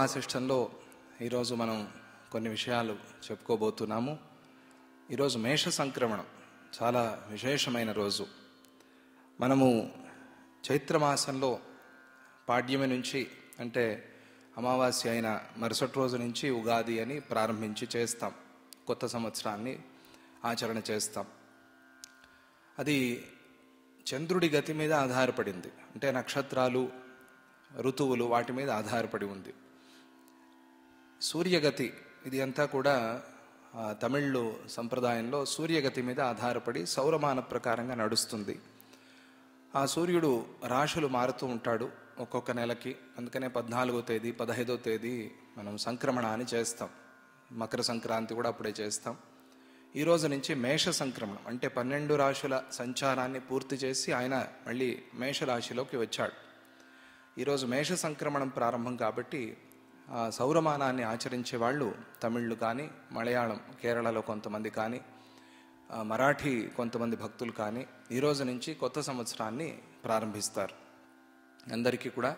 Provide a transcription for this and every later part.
వాసిష్టంలో ఈరోజు మనం కొన్ని విషయాలు చెప్పుకోబోతున్నాము. ఈరోజు మేష సంక్రమణం, చాలా విశేషమైన రోజు. మనము చైత్రమాసంలో పాడ్యమి నుంచి, అంటే అమావాస్య అయిన మరుసటి రోజు నుంచి ఉగాది అని ప్రారంభించి చేస్తాం. కొత్త సంవత్సరాన్ని ఆచరణ చేస్తాం. అది చంద్రుడి గతి మీద ఆధారపడింది, అంటే నక్షత్రాలు, ఋతువులు వాటి మీద ఆధారపడి ఉంది. సూర్యగతి ఇది అంతా కూడా తమిళ్ సంప్రదాయంలో సూర్యగతి మీద ఆధారపడి సౌరమాన ప్రకారంగా నడుస్తుంది. ఆ సూర్యుడు రాశులు మారుతూ ఉంటాడు ఒక్కొక్క నెలకి. అందుకనే 14వ తేదీ 15వ తేదీ మనం సంక్రమణ అని చేస్తాం. మకర సంక్రాంతి కూడా అప్పుడే చేస్తాం. ఈ రోజు నుంచి మేష సంక్రమణం, అంటే 12 రాశుల సంచారాన్ని పూర్తి చేసి ఆయన మళ్ళీ మేషరాశిలోకి వచ్చాడు. ఈరోజు మేష సంక్రమణం ప్రారంభం కాబట్టి ఆ సౌరమానాన్ని ఆచరించే వాళ్ళు తమిళ్లు కానీ, మలయాళం కేరళలో కొంతమంది కానీ, మరాఠీ కొంతమంది భక్తులు కానీ ఈరోజు నుంచి కొత్త సంవత్సరాన్ని ప్రారంభిస్తారు. అందరికీ కూడా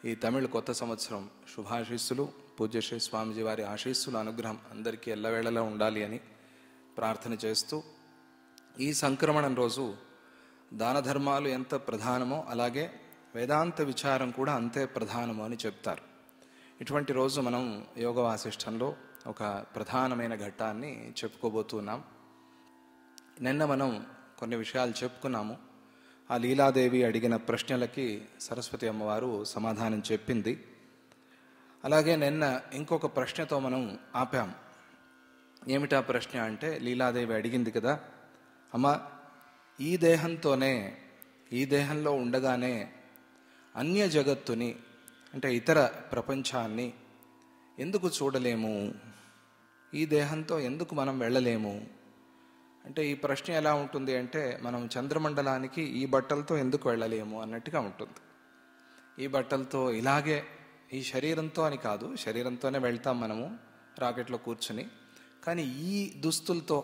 ఈ తమిళ్ కొత్త సంవత్సరం శుభాశీస్సులు, పూజ్యశ్రీ స్వామిజీ వారి ఆశీస్సులు, అనుగ్రహం అందరికీ ఎల్లవేళలా ఉండాలి అని ప్రార్థన చేస్తూ, ఈ సంక్రమణం రోజు దాన ధర్మాలు ఎంత ప్రధానమో అలాగే వేదాంత విచారం కూడా అంతే ప్రధానము అని చెప్తారు. ఇటువంటి రోజు మనం యోగ వాసిష్టంలో ఒక ప్రధానమైన ఘట్టాన్ని చెప్పుకోబోతున్నాం. నిన్న మనం కొన్ని విషయాలు చెప్పుకున్నాము. ఆ లీలాదేవి అడిగిన ప్రశ్నలకి సరస్వతి అమ్మవారు సమాధానం చెప్పింది. అలాగే నిన్న ఇంకొక ప్రశ్నతో మనం ఆపాం. ఏమిటా ప్రశ్న అంటే, లీలాదేవి అడిగింది కదా, అమ్మ ఈ దేహంతోనే, ఈ దేహంలో ఉండగానే అన్య జగత్తుని, అంటే ఇతర ప్రపంచాన్ని ఎందుకు చూడలేము? ఈ దేహంతో ఎందుకు మనం వెళ్ళలేము? అంటే ఈ ప్రశ్న ఎలా ఉంటుంది అంటే, మనం చంద్రమండలానికి ఈ బట్టలతో ఎందుకు వెళ్ళలేము అన్నట్టుగా ఉంటుంది. ఈ బట్టలతో ఇలాగే ఈ శరీరంతో అని కాదు, శరీరంతోనే వెళ్తాం మనము రాకెట్లో కూర్చుని, కానీ ఈ దుస్తులతో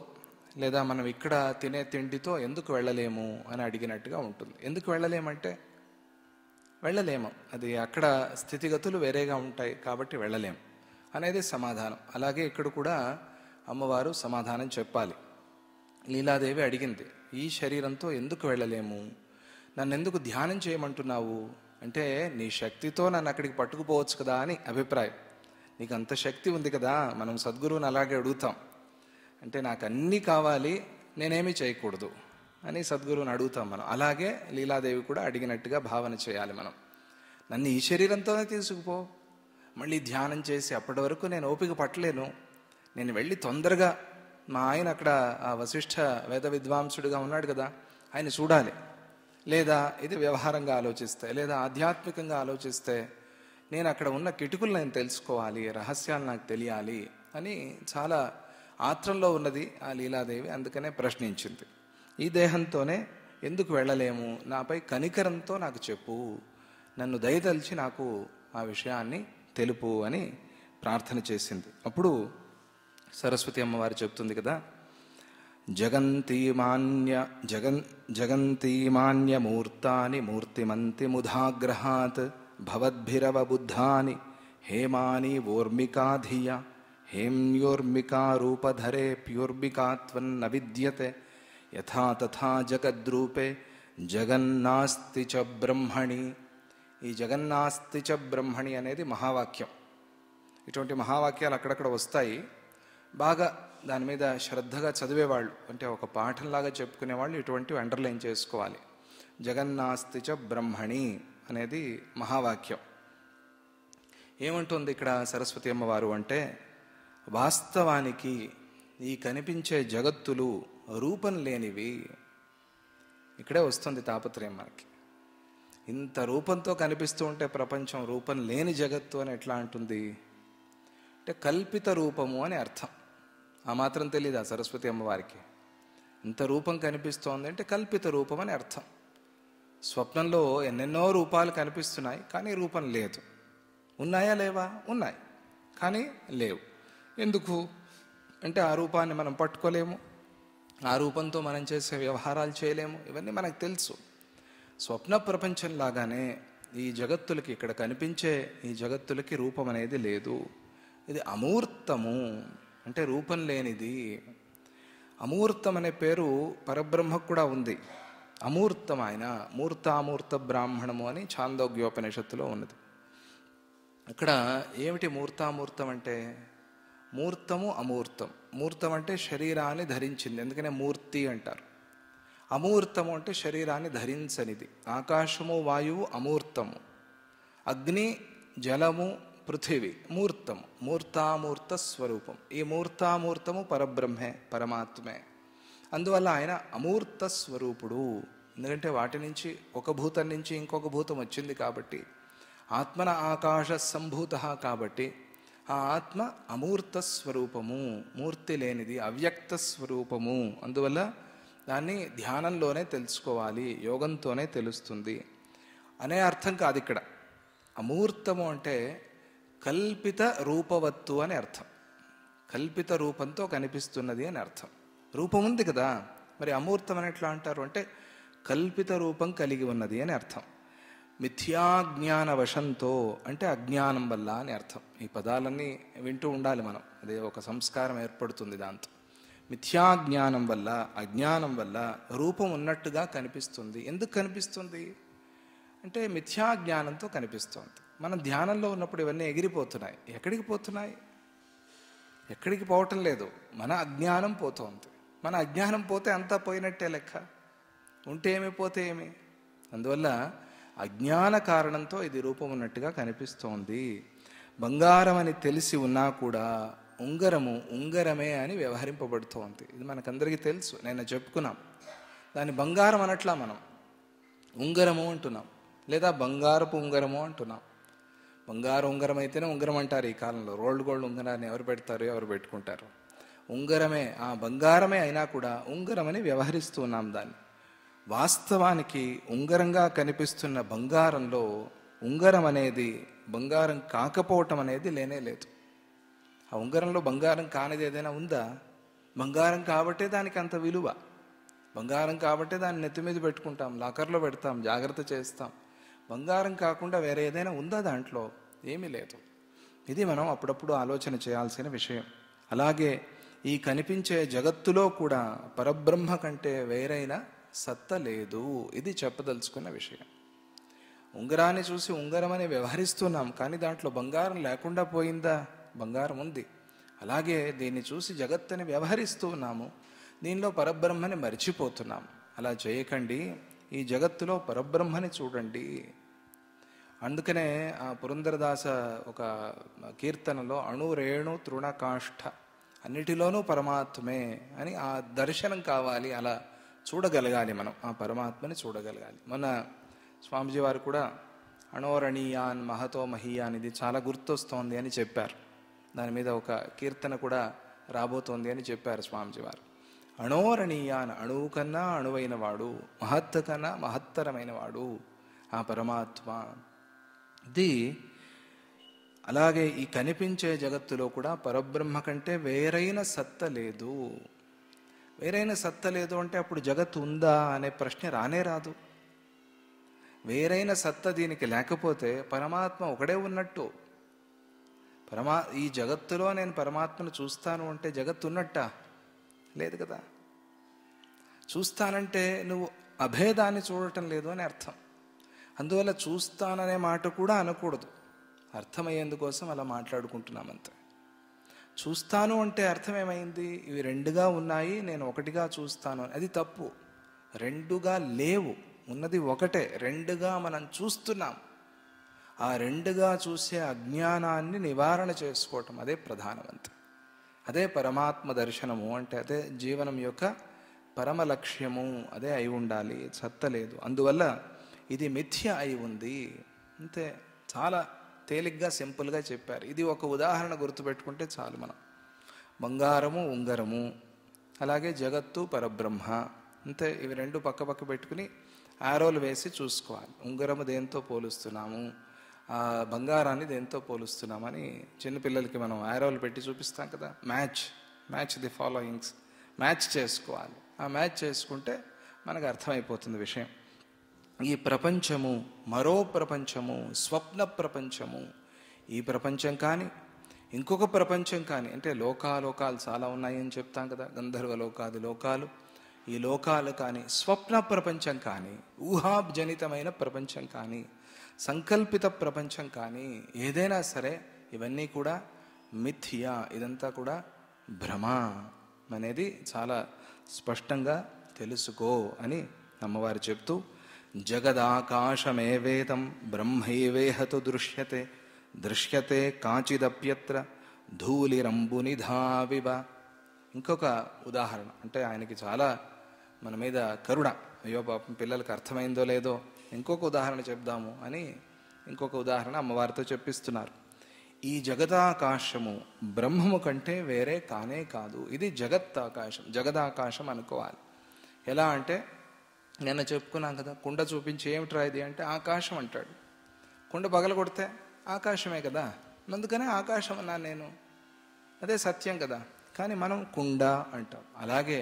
లేదా మనం ఇక్కడ తినే తిండితో ఎందుకు వెళ్ళలేము అని అడిగినట్టుగా ఉంటుంది. ఎందుకు వెళ్ళలేమంటే వెళ్ళలేము, అది అక్కడ స్థితిగతులు వేరేగా ఉంటాయి కాబట్టి వెళ్ళలేము అనేది సమాధానం. అలాగే ఇక్కడ కూడా అమ్మవారు సమాధానం చెప్పాలి. లీలాదేవి అడిగింది, ఈ శరీరంతో ఎందుకు వెళ్ళలేము? నన్ను ఎందుకు ధ్యానం చేయమంటున్నావు అంటే, నీ శక్తితో నన్ను అక్కడికి పట్టుకుపోవచ్చు కదా అని అభిప్రాయం. నీకు అంత శక్తి ఉంది కదా, మనం సద్గురువుని అలాగే అడుగుతాం. అంటే నాకు అన్నీ కావాలి, నేనేమీ చేయకూడదు అని సద్గురువుని అడుగుతాం మనం. అలాగే లీలాదేవి కూడా అడిగినట్టుగా భావన చేయాలి మనం. నన్ను ఈ శరీరంతోనే తీసుకుపో, మళ్ళీ ధ్యానం చేసి అప్పటి వరకు నేను ఓపిక పట్టలేను, నేను వెళ్ళి తొందరగా మా ఆయన అక్కడ ఆ వశిష్ఠ వేద విద్వాంసుడిగా ఉన్నాడు కదా, ఆయన చూడాలి. లేదా ఇది వ్యవహారంగా ఆలోచిస్తే, లేదా ఆధ్యాత్మికంగా ఆలోచిస్తే నేను అక్కడ ఉన్న కిటుకులు నేను తెలుసుకోవాలి, రహస్యాలు నాకు తెలియాలి అని చాలా ఆత్రంలో ఉన్నది ఆ లీలాదేవి. అందుకనే ప్రశ్నించింది, ఈ దేహంతోనే ఎందుకు వెళ్ళలేము? నాపై కనికరంతో నాకు చెప్పు, నన్ను దయతలిచి నాకు ఆ విషయాన్ని తెలుపు అని ప్రార్థన చేసింది. అప్పుడు సరస్వతి అమ్మవారు చెప్తుంది కదా, జగంతీమాన్య మూర్తాని మూర్తిమంతి ముధాగ్రహాత్ భవద్భిరవ బుద్ధాని హేమాని ఓర్మికాధియ హేమ్యోర్మికారూపధరే ప్యోర్మికాత్వన్న విద్యతే యథా తథా జగద్రూపే జగన్నాస్తి చ బ్రహ్మణి. ఈ జగన్నాస్తి చ బ్రహ్మణి అనేది మహావాక్యం. ఇటువంటి మహావాక్యాలు అక్కడక్కడ వస్తాయి. బాగా దాని మీద శ్రద్ధగా చదివేవాళ్ళు, అంటే ఒక పాఠంలాగా చెప్పుకునేవాళ్ళు ఇటువంటివి అండర్లైన్ చేసుకోవాలి. జగన్నాస్తి చ బ్రహ్మణి అనేది మహావాక్యం. ఏమంటుంది ఇక్కడ సరస్వతి అమ్మవారు అంటే, వాస్తవానికి ఈ కనిపించే జగత్తులు రూపం లేనివి. ఇక్కడే వస్తుంది తాపత్రయం మనకి. ఇంత రూపంతో కనిపిస్తూ ఉంటే ప్రపంచం రూపం లేని జగత్తు అని ఎట్లా అంటుంది అంటే, కల్పిత రూపము అని అర్థం. ఆ మాత్రం తెలీదా సరస్వతి అమ్మవారికి? ఇంత రూపం కనిపిస్తోంది అంటే కల్పిత రూపం అని అర్థం. స్వప్నంలో ఎన్నెన్నో రూపాలు కనిపిస్తున్నాయి, కానీ రూపం లేదు. ఉన్నాయా లేవా? ఉన్నాయి, కానీ లేవు. ఎందుకు అంటే, ఆ రూపాన్ని మనం పట్టుకోలేము, ఆ రూపంతో మనం చేసే వ్యవహారాలు చేయలేము, ఇవన్నీ మనకు తెలుసు. స్వప్న ప్రపంచంలాగానే ఈ జగత్తులకి, ఇక్కడ కనిపించే ఈ జగత్తులకి రూపం అనేది లేదు. ఇది అమూర్తము, అంటే రూపం లేనిది. అమూర్తం అనే పేరు పరబ్రహ్మకు కూడా ఉంది. అమూర్తం ఆయన, మూర్తామూర్త బ్రాహ్మణము అని ఛాందోగ్యోపనిషత్తులో ఉన్నది. ఇక్కడ ఏమిటి మూర్తామూర్తం అంటే? మూర్తము అమూర్తం. మూర్తం అంటే శరీరాన్ని ధరించింది, ఎందుకనే మూర్తి అంటారు. అమూర్తము అంటే శరీరాన్ని ధరించనిది. ఆకాశము వాయువు అమూర్తము, అగ్ని జలము పృథివీ మూర్తము. మూర్తామూర్త స్వరూపం. ఈ మూర్తామూర్తము పరబ్రహ్మే, పరమాత్మే. అందువల్ల ఆయన అమూర్త స్వరూపుడు. ఎందుకంటే వాటి నుంచి, ఒక భూతం నుంచి ఇంకొక భూతం వచ్చింది కాబట్టి, ఆత్మన ఆకాశ సంభూత కాబట్టి ఆ ఆత్మ అమూర్త స్వరూపము, మూర్తి లేనిది, అవ్యక్త స్వరూపము. అందువల్ల దాన్ని ధ్యానంలోనే తెలుసుకోవాలి, యోగంతోనే తెలుస్తుంది అనే అర్థం కాదు ఇక్కడ. అమూర్తము అంటే కల్పిత రూపవత్తు అని అర్థం. కల్పిత రూపంతో కనిపిస్తున్నది అని అర్థం. రూపం ఉంది కదా, మరి అమూర్తం అని ఎట్లా అంటారు అంటే కల్పిత రూపం కలిగి ఉన్నది అని అర్థం. మిథ్యాజ్ఞాన వశంతో అంటే అజ్ఞానం వల్ల అని అర్థం. ఈ పదాలన్నీ వింటూ ఉండాలి మనం, అదే ఒక సంస్కారం ఏర్పడుతుంది దాంతో. మిథ్యాజ్ఞానం వల్ల, అజ్ఞానం వల్ల రూపం ఉన్నట్టుగా కనిపిస్తుంది. ఎందుకు కనిపిస్తుంది అంటే మిథ్యాజ్ఞానంతో కనిపిస్తుంది. మనం ధ్యానంలో ఉన్నప్పుడు ఇవన్నీ ఎగిరిపోతున్నాయి. ఎక్కడికి పోతున్నాయి? ఎక్కడికి పోవటం లేదు, మన అజ్ఞానం పోతోంది. మన అజ్ఞానం పోతే అంతా పోయినట్టే లెక్క. ఉంటే ఏమి, పోతే ఏమి. అందువల్ల అజ్ఞాన కారణంతో ఇది రూపం ఉన్నట్టుగా కనిపిస్తోంది. బంగారం అని తెలిసి ఉన్నా కూడా ఉంగరము ఉంగరమే అని వ్యవహరింపబడుతోంది. ఇది మనకందరికీ తెలుసు, నేను చెప్పుకున్నాం. దాన్ని బంగారం అనట్లా, మనం ఉంగరము అంటున్నాం, లేదా బంగారపు ఉంగరము అంటున్నాం. బంగారు ఉంగరం అయితేనే ఉంగరం అంటారు ఈ కాలంలో. రోల్డ్ గోల్డ్ ఉంగరాన్ని ఎవరు పెడతారు, ఎవరు పెట్టుకుంటారు? ఉంగరమే, ఆ బంగారమే అయినా కూడా ఉంగరం అని వ్యవహరిస్తూ ఉన్నాం దాన్ని. వాస్తవానికి ఉంగరంగా కనిపిస్తున్న బంగారంలో ఉంగరం అనేది బంగారం కాకపోవటం అనేది లేనే లేదు. ఆ ఉంగరంలో బంగారం కానిది ఏదైనా ఉందా? బంగారం కాబట్టే దానికి అంత విలువ. బంగారం కాబట్టే దాన్ని నెత్తి మీద పెట్టుకుంటాం, లాకర్లో పెడతాం, జాగ్రత్త చేస్తాం. బంగారం కాకుండా వేరే ఏదైనా ఉందా దాంట్లో? ఏమీ లేదు. ఇది మనం అప్పుడప్పుడు ఆలోచన చేయాల్సిన విషయం. అలాగే ఈ కనిపించే జగత్తులో కూడా పరబ్రహ్మ కంటే వేరైన సత్త లేదు. ఇది చెప్పదలుచుకున్న విషయం. ఉంగరాన్ని చూసి ఉంగరం అని వ్యవహరిస్తున్నాం, కానీ దాంట్లో బంగారం లేకుండా పోయిందా? బంగారం ఉంది. అలాగే దీన్ని చూసి జగత్తని వ్యవహరిస్తూ ఉన్నాము, దీనిలో పరబ్రహ్మని మరిచిపోతున్నాం. అలా చేయకండి, ఈ జగత్తులో పరబ్రహ్మని చూడండి. అందుకనే ఆ పురంధరదాస ఒక కీర్తనలో అణు రేణు తృణకాష్ఠ అన్నిటిలోనూ పరమాత్మే అని ఆ దర్శనం కావాలి. అలా చూడగలగాలి, మనం ఆ పరమాత్మని చూడగలగాలి. మన స్వామిజీ వారు కూడా అణోరణీయాన్ మహతో మహీయాన్, ఇది చాలా గుర్తొస్తోంది అని చెప్పారు. దాని మీద ఒక కీర్తన కూడా రాబోతోంది అని చెప్పారు స్వామిజీ వారు. అణోరణీయాన్, అణువు కన్నా అణువైన వాడు, మహత్త కన్నా మహత్తరమైన వాడు ఆ పరమాత్మ. ఇది అలాగే ఈ కనిపించే జగత్తులో కూడా పరబ్రహ్మ కంటే వేరైన సత్త లేదు. వేరైన సత్త లేదు అంటే అప్పుడు జగత్తు ఉందా అనే ప్రశ్న రానే రాదు. వేరైన సత్త దీనికి లేకపోతే పరమాత్మ ఒకడే ఉన్నట్టు. ఈ జగత్తులో నేను పరమాత్మను చూస్తాను అంటే జగత్తు ఉన్నట్టా? లేదు కదా. చూస్తానంటే నువ్వు అభేదాన్ని చూడటం లేదు అని అర్థం. అందువల్ల చూస్తాననే మాట కూడా అనకూడదు. అర్థమయ్యేందుకోసం అలా మాట్లాడుకుంటున్నామంతే. చూస్తాను అంటే అర్థం ఏమైంది? ఇవి రెండుగా ఉన్నాయి, నేను ఒకటిగా చూస్తాను. అది తప్పు. రెండుగా లేవు, ఉన్నది ఒకటే. రెండుగా మనం చూస్తున్నాం. ఆ రెండుగా చూసే అజ్ఞానాన్ని నివారణ చేసుకోవటం, అదే ప్రధానమంతే. అదే పరమాత్మ దర్శనము అంటే, అదే జీవనం యొక్క పరమ లక్ష్యము. అదే అయి ఉండాలి, సత్త లేదు. అందువల్ల ఇది మిథ్య అయి ఉంది అంతే. చాలా తేలిగ్గా సింపుల్గా చెప్పారు. ఇది ఒక ఉదాహరణ గుర్తుపెట్టుకుంటే చాలు. మనం బంగారము ఉంగరము, అలాగే జగత్తు పరబ్రహ్మ అంతే. ఇవి రెండు పక్క పక్క పెట్టుకుని ఆరోలు వేసి చూసుకోవాలి. ఉంగరము దేంతో పోలుస్తున్నాము, ఆ బంగారాన్ని దేంతో పోలుస్తున్నామని చిన్నపిల్లలకి మనం ఆరోలు పెట్టి చూపిస్తాం కదా. మ్యాచ్ ది ఫాలోయింగ్స్, మ్యాచ్ చేసుకోవాలి. ఆ మ్యాచ్ చేసుకుంటే మనకు అర్థమైపోతుంది విషయం. ఈ ప్రపంచము మరో ప్రపంచము, స్వప్న ప్రపంచము. ఈ ప్రపంచం కానీ ఇంకొక ప్రపంచం కానీ, అంటే లోకాలు చాలా ఉన్నాయని చెప్తాం కదా, గంధర్వ లోకాది లోకాలు. ఈ లోకాలు కానీ, స్వప్న ప్రపంచం కానీ, ఊహాజనితమైన ప్రపంచం కానీ, సంకల్పిత ప్రపంచం కానీ, ఏదైనా సరే ఇవన్నీ కూడా మిథ్య, ఇదంతా కూడా భ్రమ అనేది చాలా స్పష్టంగా తెలుసుకో అని అమ్మవారు చెప్తూ, జగదాకాశమేవేదం బ్రహ్మైవేహతు దృశ్యతే దృశ్యతే కాచిదప్యత్ర ధూళిరంబునిధావివ. ఇంకొక ఉదాహరణ, అంటే ఆయనకి చాలా మన మీద కరుణ, అయ్యో పాపం పిల్లలకి అర్థమైందో లేదో, ఇంకొక ఉదాహరణ చెప్దాము అని ఇంకొక ఉదాహరణ అమ్మవారితో చెప్పిస్తున్నారు. ఈ జగదాకాశము బ్రహ్మము కంటే వేరే కానే కాదు. ఇది జగత్తాకాశం, జగదాకాశం అనుకోవాలి. ఎలా అంటే నిన్న చెప్పుకున్నాం కదా, కుండ చూపించి ఏమిట్రా ఇది అంటే ఆకాశం అంటాడు. కుండ పగల కొడితే ఆకాశమే కదా, అందుకనే ఆకాశం అన్నాను నేను, అదే సత్యం కదా. కానీ మనం కుండ అంటాం. అలాగే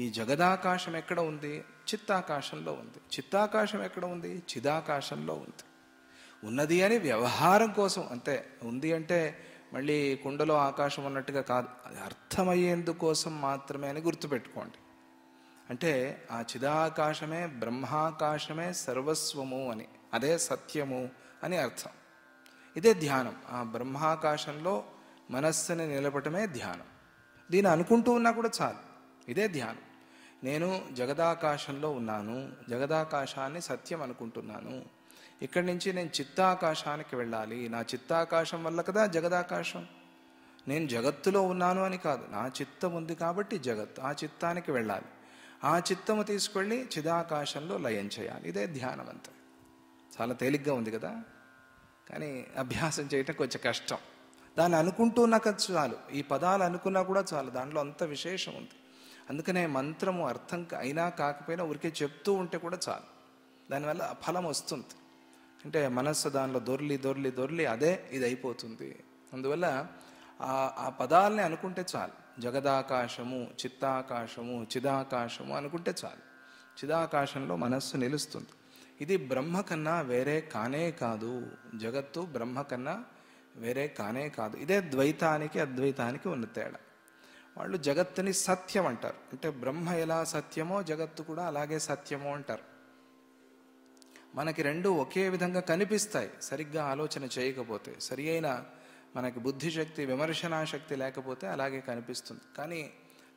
ఈ జగదాకాశం ఎక్కడ ఉంది? చిత్తాకాశంలో ఉంది. చిత్తాకాశం ఎక్కడ ఉంది? చిదాకాశంలో ఉంది. ఉన్నది అని వ్యవహారం కోసం అంతే. ఉంది అంటే మళ్ళీ కుండలో ఆకాశం ఉన్నట్టుగా కాదు, అది అర్థమయ్యేందుకోసం మాత్రమే అని గుర్తుపెట్టుకోండి. అంటే ఆ చిదాకాశమే బ్రహ్మాకాశమే సర్వస్వము అని, అదే సత్యము అని అర్థం. ఇదే ధ్యానం. ఆ బ్రహ్మాకాశంలో మనస్సుని నిలపటమే ధ్యానం. దీన్ని అనుకుంటూ ఉన్నా కూడా చాలు, ఇదే ధ్యానం. నేను జగదాకాశంలో ఉన్నాను, జగదాకాశాన్ని సత్యం అనుకుంటున్నాను, ఇక్కడి నుంచి నేను చిత్తాకాశానికి వెళ్ళాలి, నా చిత్తాకాశం వల్ల కదా జగదాకాశం. నేను జగత్తులో ఉన్నాను అని కాదు, నా చిత్తం ఉంది కాబట్టి జగత్, ఆ చిత్తానికి వెళ్ళాలి, ఆ చిత్తము తీసుకెళ్ళి చిదాకాశంలో లయం చేయాలి. ఇదే ధ్యానం అంతా. చాలా తేలిగ్గా ఉంది కదా, కానీ అభ్యాసం చేయటం కొంచెం కష్టం. దాన్ని అనుకుంటూ నాకు చాలు, ఈ పదాలు అనుకున్నా కూడా చాలు, దాంట్లో అంత విశేషం ఉంది. అందుకనే మంత్రము అర్థం అయినా కాకపోయినా ఊరికే చెప్తూ ఉంటే కూడా చాలు, దానివల్ల ఫలం వస్తుంది. అంటే మనస్సు దానిలో దొర్లి దొర్లి దొర్లి అదే ఇది అయిపోతుంది. అందువల్ల ఆ పదాలని అనుకుంటే చాలు. జగదాకాశము, చిత్తాకాశము, చిదాకాశము అనుకుంటే చాలు, చిదాకాశంలో మనస్సు నిలుస్తుంది. ఇది బ్రహ్మ కన్నా వేరే కానే కాదు. జగత్తు బ్రహ్మ కన్నా వేరే కానే కాదు. ఇదే ద్వైతానికి అద్వైతానికి ఉన్న తేడా. వాళ్ళు జగత్తుని సత్యం అంటారు, అంటే బ్రహ్మ ఎలా సత్యమో జగత్తు కూడా అలాగే సత్యమో అంటారు. మనకి రెండు ఒకే విధంగా కనిపిస్తాయి సరిగ్గా ఆలోచన చేయకపోతే. సరి అయిన మనకి బుద్ధిశక్తి, విమర్శనా శక్తి లేకపోతే అలాగే కనిపిస్తుంది. కానీ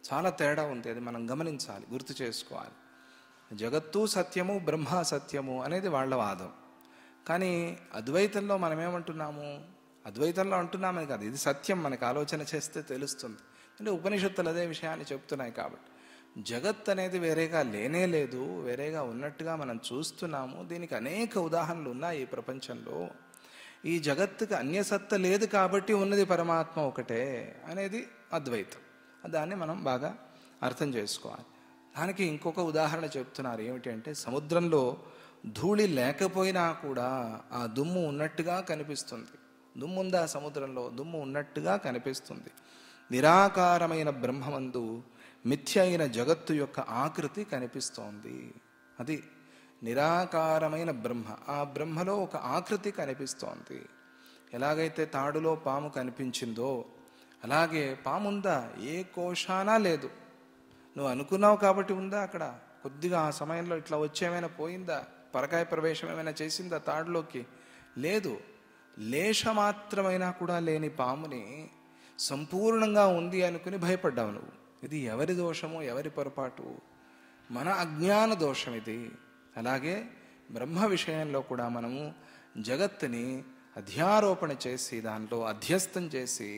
చాలా తేడా ఉంది, అది మనం గమనించాలి, గుర్తు చేసుకోవాలి. జగత్తు సత్యము, బ్రహ్మ సత్యము అనేది వాళ్ళ వాదం. కానీ అద్వైతంలో మనం ఏమంటున్నాము? అద్వైతంలో అంటున్నామని కాదు, ఇది సత్యం, మనకు ఆలోచన చేస్తే తెలుస్తుంది. అంటే ఉపనిషత్తులు అదే విషయాన్ని చెప్తున్నాయి. కాబట్టి జగత్ అనేది వేరేగా లేనే లేదు, వేరేగా ఉన్నట్టుగా మనం చూస్తున్నాము. దీనికి అనేక ఉదాహరణలు ఉన్నాయి ఈ ప్రపంచంలో. ఈ జగత్తుకి అన్యసత్త లేదు కాబట్టి ఉన్నది పరమాత్మ ఒకటే అనేది అద్వైతం. దాన్ని మనం బాగా అర్థం చేసుకోవాలి. దానికి ఇంకొక ఉదాహరణ చెప్తున్నారు. ఏమిటి అంటే, సముద్రంలో ధూళి లేకపోయినా కూడా ఆ దుమ్ము ఉన్నట్టుగా కనిపిస్తుంది. దుమ్ము ఉందా సముద్రంలో? దుమ్ము ఉన్నట్టుగా కనిపిస్తుంది. నిరాకారమైన బ్రహ్మమందు మిథ్య అయిన జగత్తు యొక్క ఆకృతి కనిపిస్తోంది. అది నిరాకారమైన బ్రహ్మ, ఆ బ్రహ్మలో ఒక ఆకృతి కనిపిస్తోంది. ఎలాగైతే తాడులో పాము కనిపించిందో అలాగే పాము ఉందా? ఏ కోశానా లేదు. నువ్వు అనుకున్నావు కాబట్టి ఉందా అక్కడ? కొద్దిగా ఆ సమయంలో ఇట్లా వచ్చేమైనా పోయిందా? పరకాయ ప్రవేశం ఏమైనా చేసిందా తాడులోకి? లేదు. లేశమాత్రమైనా కూడా లేని పాముని సంపూర్ణంగా ఉంది అనుకుని భయపడ్డావు నువ్వు. ఇది ఎవరి దోషము, ఎవరి పొరపాటు? మన అజ్ఞాన దోషం ఇది. అలాగే బ్రహ్మ విషయంలో కూడా మనము జగత్తుని అధ్యారోపణ చేసి, దాంట్లో అధ్యస్థం చేసి,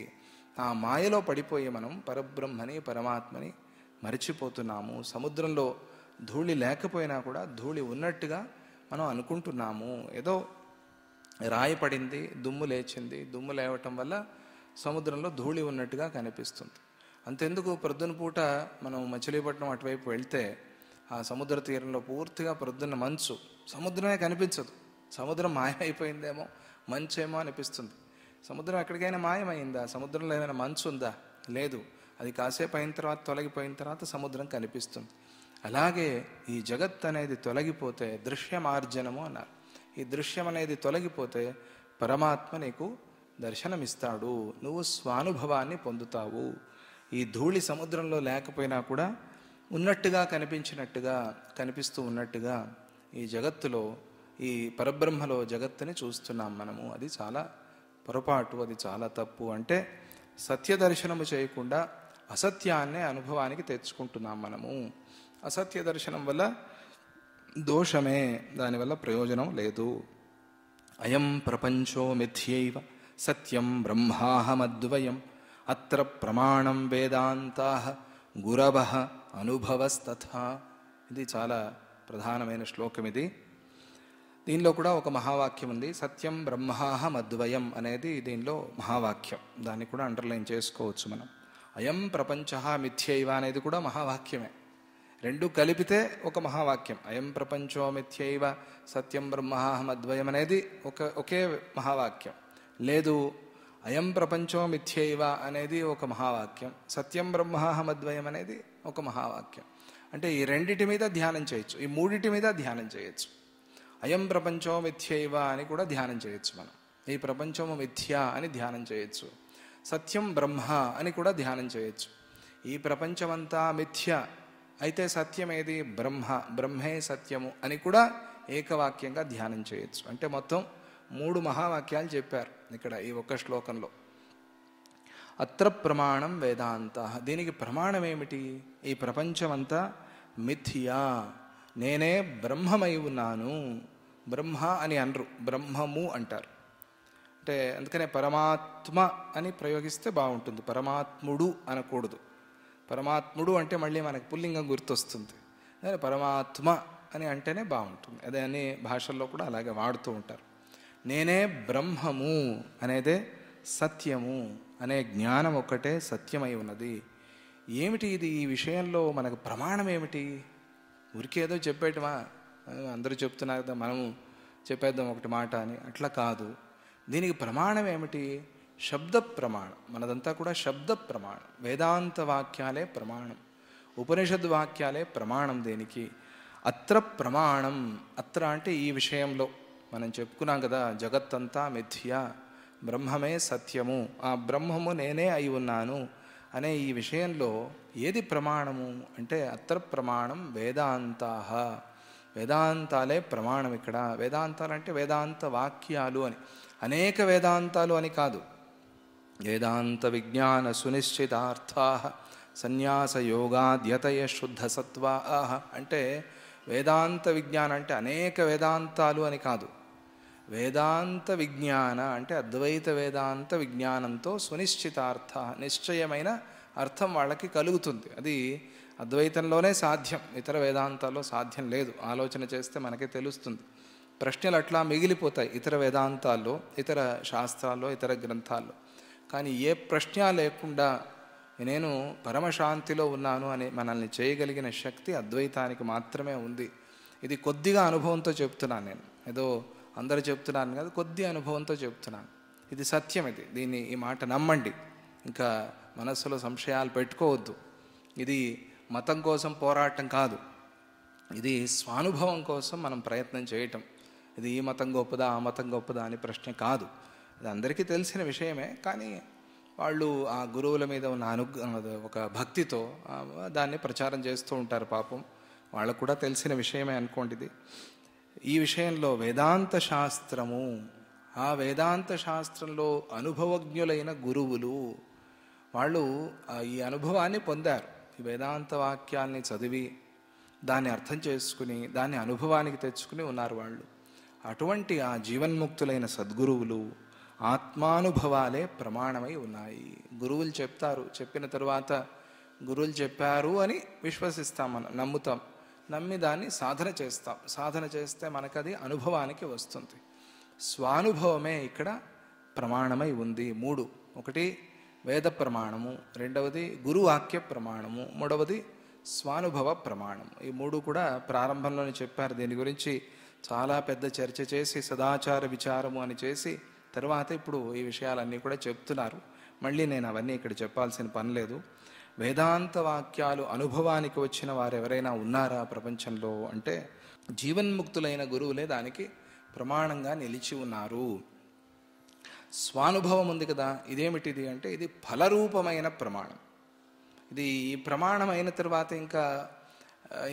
ఆ మాయలో పడిపోయి మనం పరబ్రహ్మని, పరమాత్మని మరిచిపోతున్నాము. సముద్రంలో ధూళి లేకపోయినా కూడా ధూళి ఉన్నట్టుగా మనం అనుకుంటున్నాము. ఏదో రాయి పడింది, దుమ్ము లేచింది, దుమ్ము లేవటం వల్ల సముద్రంలో ధూళి ఉన్నట్టుగా కనిపిస్తుంది. అంతెందుకు, ప్రొద్దున పూట మనం మచిలీపట్నం అటువైపు వెళ్తే ఆ సముద్ర తీరంలో పూర్తిగా ప్రొద్దున్న మంచు, సముద్రమే కనిపించదు. సముద్రం మాయమైపోయిందేమో, మంచేమో అనిపిస్తుంది. సముద్రం ఎక్కడికైనా మాయమైందా? సముద్రంలో ఏమైనా మంచు ఉందా? లేదు. అది కాసేపు అయిన తర్వాత, తొలగిపోయిన తర్వాత సముద్రం కనిపిస్తుంది. అలాగే ఈ జగత్ అనేది తొలగిపోతే దృశ్యమార్జనము అన్నారు. ఈ దృశ్యం అనేది తొలగిపోతే పరమాత్మ నీకు దర్శనమిస్తాడు, నువ్వు స్వానుభవాన్ని పొందుతావు. ఈ ధూళి సముద్రంలో లేకపోయినా కూడా ఉన్నట్టుగా కనిపించినట్టుగా కనిపిస్తూ ఉన్నట్టుగా ఈ జగత్తులో, ఈ పరబ్రహ్మలో జగత్తుని చూస్తున్నాం మనము. అది చాలా పొరపాటు, అది చాలా తప్పు. అంటే సత్య దర్శనము చేయకుండా అసత్యాన్నే అనుభవానికి తెచ్చుకుంటున్నాం మనము. అసత్య దర్శనం వల్ల దోషమే, దానివల్ల ప్రయోజనం లేదు. అయం ప్రపంచో మిథ్యైవ సత్యం బ్రహ్మాహమద్వయం అత్ర ప్రమాణం వేదాంతాః గురవః అనుభవస్తథా. ఇది చాలా ప్రధానమైన శ్లోకం. ఇది దీనిలో కూడా ఒక మహావాక్యం ఉంది. సత్యం బ్రహ్మాహమద్వయం అనేది దీనిలో మహావాక్యం. దాన్ని కూడా అండర్లైన్ చేసుకోవచ్చు మనం. అయం ప్రపంచః మిథ్యైవ అనేది కూడా మహావాక్యమే. రెండు కలిపితే ఒక మహావాక్యం. అయం ప్రపంచో మిథ్యైవ సత్యం బ్రహ్మాహమద్వయం అనేది ఒకే మహావాక్యం. లేదు, అయం ప్రపంచో మిథ్యైవ అనేది ఒక మహావాక్యం, సత్యం బ్రహ్మాహమద్వయం అనేది ఒక మహావాక్యం. అంటే ఈ రెండిటి మీద ధ్యానం చేయొచ్చు, ఈ మూడిటి మీద ధ్యానం చేయొచ్చు. అయం ప్రపంచో మిథ్యైవ అని కూడా ధ్యానం చేయొచ్చు మనం. ఈ ప్రపంచము మిథ్య అని ధ్యానం చేయొచ్చు. సత్యం బ్రహ్మ అని కూడా ధ్యానం చేయొచ్చు. ఈ ప్రపంచమంతా మిథ్య అయితే సత్యం ఏది? బ్రహ్మ, బ్రహ్మే సత్యము అని కూడా ఏకవాక్యంగా ధ్యానం చేయొచ్చు. అంటే మొత్తం 3 మహావాక్యాలు చెప్పారు ఇక్కడ ఈ ఒక్క శ్లోకంలో. అత్ర ప్రమాణం వేదాంత. దీనికి ప్రమాణం ఏమిటి? ఈ ప్రపంచమంతా మిథ్యా, నేనే బ్రహ్మమై ఉన్నాను. బ్రహ్మ అని అనరు, బ్రహ్మము అంటారు. అంటే అందుకనే పరమాత్మ అని ప్రయోగిస్తే బాగుంటుంది, పరమాత్ముడు అనకూడదు. పరమాత్ముడు అంటే మళ్ళీ మనకు పుల్లింగం గుర్తొస్తుంది. పరమాత్మ అని అంటేనే బాగుంటుంది. అదే అన్ని భాషల్లో కూడా అలాగే వాడుతూ ఉంటారు. నేనే బ్రహ్మము అనేదే సత్యము అనే జ్ఞానం ఒక్కటే సత్యమై ఉన్నది. ఏమిటి ఇది? ఈ విషయంలో మనకు ప్రమాణం ఏమిటి? ఊరికేదో చెప్పేటమా? అందరూ చెప్తున్నారు కదా, మనము చెప్పేద్దాం ఒకటి మాట అని, అట్లా కాదు. దీనికి ప్రమాణం ఏమిటి? శబ్ద ప్రమాణం. మనదంతా కూడా శబ్ద ప్రమాణం. వేదాంత వాక్యాలే ప్రమాణం, ఉపనిషద్ వాక్యాలే ప్రమాణం దీనికి. అత్ర ప్రమాణం. అత్ర అంటే ఈ విషయంలో మనం చెప్పుకున్నాం కదా, జగత్తంతా మిథ్య, బ్రహ్మమే సత్యము, ఆ బ్రహ్మము నేనే అయి ఉన్నాను అనే ఈ విషయంలో ఏది ప్రమాణము అంటే అత్ర ప్రమాణం వేదాంతాః. వేదాంతాలే ప్రమాణం ఇక్కడ. వేదాంతాలు అంటే వేదాంత వాక్యాలు అని, అనేక వేదాంతాలు అని కాదు. వేదాంత విజ్ఞాన సునిశ్చితార్థాః సన్యాస యోగాద్యతయ శుద్ధ సత్వాః. అంటే వేదాంత విజ్ఞానం అంటే అనేక వేదాంతాలు అని కాదు. వేదాంత విజ్ఞాన అంటే అద్వైత వేదాంత విజ్ఞానంతో సునిశ్చితార్థ, నిశ్చయమైన అర్థం వాళ్ళకి కలుగుతుంది. అది అద్వైతంలోనే సాధ్యం, ఇతర వేదాంతాల్లో సాధ్యం లేదు. ఆలోచన చేస్తే మనకే తెలుస్తుంది. ప్రశ్నలు అట్లా మిగిలిపోతాయి ఇతర వేదాంతాల్లో, ఇతర శాస్త్రాల్లో, ఇతర గ్రంథాల్లో. కానీ ఏ ప్రశ్న లేకుండా నేను పరమశాంతిలో ఉన్నాను అని మనల్ని చేయగలిగిన శక్తి అద్వైతానికి మాత్రమే ఉంది. ఇది కొద్దిగా అనుభవంతో చెప్తున్నాను నేను, ఏదో అందరూ చెప్తున్నాను కదా, కొద్ది అనుభవంతో చెప్తున్నాను. ఇది సత్యం. దీన్ని, ఈ మాట నమ్మండి. ఇంకా మనస్సులో సంశయాలు పెట్టుకోవద్దు. ఇది మతం కోసం పోరాటం కాదు, ఇది స్వానుభవం కోసం మనం ప్రయత్నం చేయటం. ఇది ఈ మతం గొప్పదా, ఆ మతం గొప్పదా అని ప్రశ్న కాదు. అది అందరికీ తెలిసిన విషయమే. కానీ వాళ్ళు ఆ గురువుల మీద ఉన్న ఒక భక్తితో దాన్ని ప్రచారం చేస్తూ ఉంటారు. పాపం వాళ్ళకు కూడా తెలిసిన విషయమే అనుకోండి ఇది. ఈ విషయంలో వేదాంత శాస్త్రము, ఆ వేదాంత శాస్త్రంలో అనుభవజ్ఞులైన గురువులు, వాళ్ళు ఈ అనుభవాన్ని పొందారు. ఈ వేదాంత వాక్యాల్ని చదివి దాన్ని అర్థం చేసుకుని దాన్ని అనుభవానికి తెచ్చుకుని ఉన్నారు వాళ్ళు. అటువంటి ఆ జీవన్ముక్తులైన సద్గురువులు ఆత్మానుభవాలే ప్రమాణమై ఉన్నాయి. గురువులు చెప్తారు, చెప్పిన తరువాత గురువులు చెప్పారు అని విశ్వసిస్తాం, మనం నమ్ముతాం. నమ్మి దాన్ని సాధన చేస్తాం. సాధన చేస్తే మనకది అనుభవానికి వస్తుంది. స్వానుభవమే ఇక్కడ ప్రమాణమై ఉంది. 3: ఒకటి వేద ప్రమాణము, రెండవది గురువాక్య ప్రమాణము, మూడవది స్వానుభవ ప్రమాణము. ఈ 3 కూడా ప్రారంభంలోనే చెప్పారు. దీని గురించి చాలా పెద్ద చర్చ చేసి సదాచార విచారము అని చేసి తర్వాత ఇప్పుడు ఈ విషయాలన్నీ కూడా చెప్తున్నారు. మళ్ళీ నేను అవన్నీ ఇక్కడ చెప్పాల్సిన పని లేదు. వేదాంత వాక్యాలు అనుభవానికి వచ్చిన వారు ఎవరైనా ఉన్నారా ప్రపంచంలో అంటే జీవన్ముక్తులైన గురువులే దానికి ప్రమాణంగా నిలిచి ఉన్నారు. స్వానుభవం ఉంది కదా, ఇదేమిటిది అంటే ఇది ఫలరూపమైన ప్రమాణం. ఇది ఈ ప్రమాణం అయిన తర్వాత ఇంకా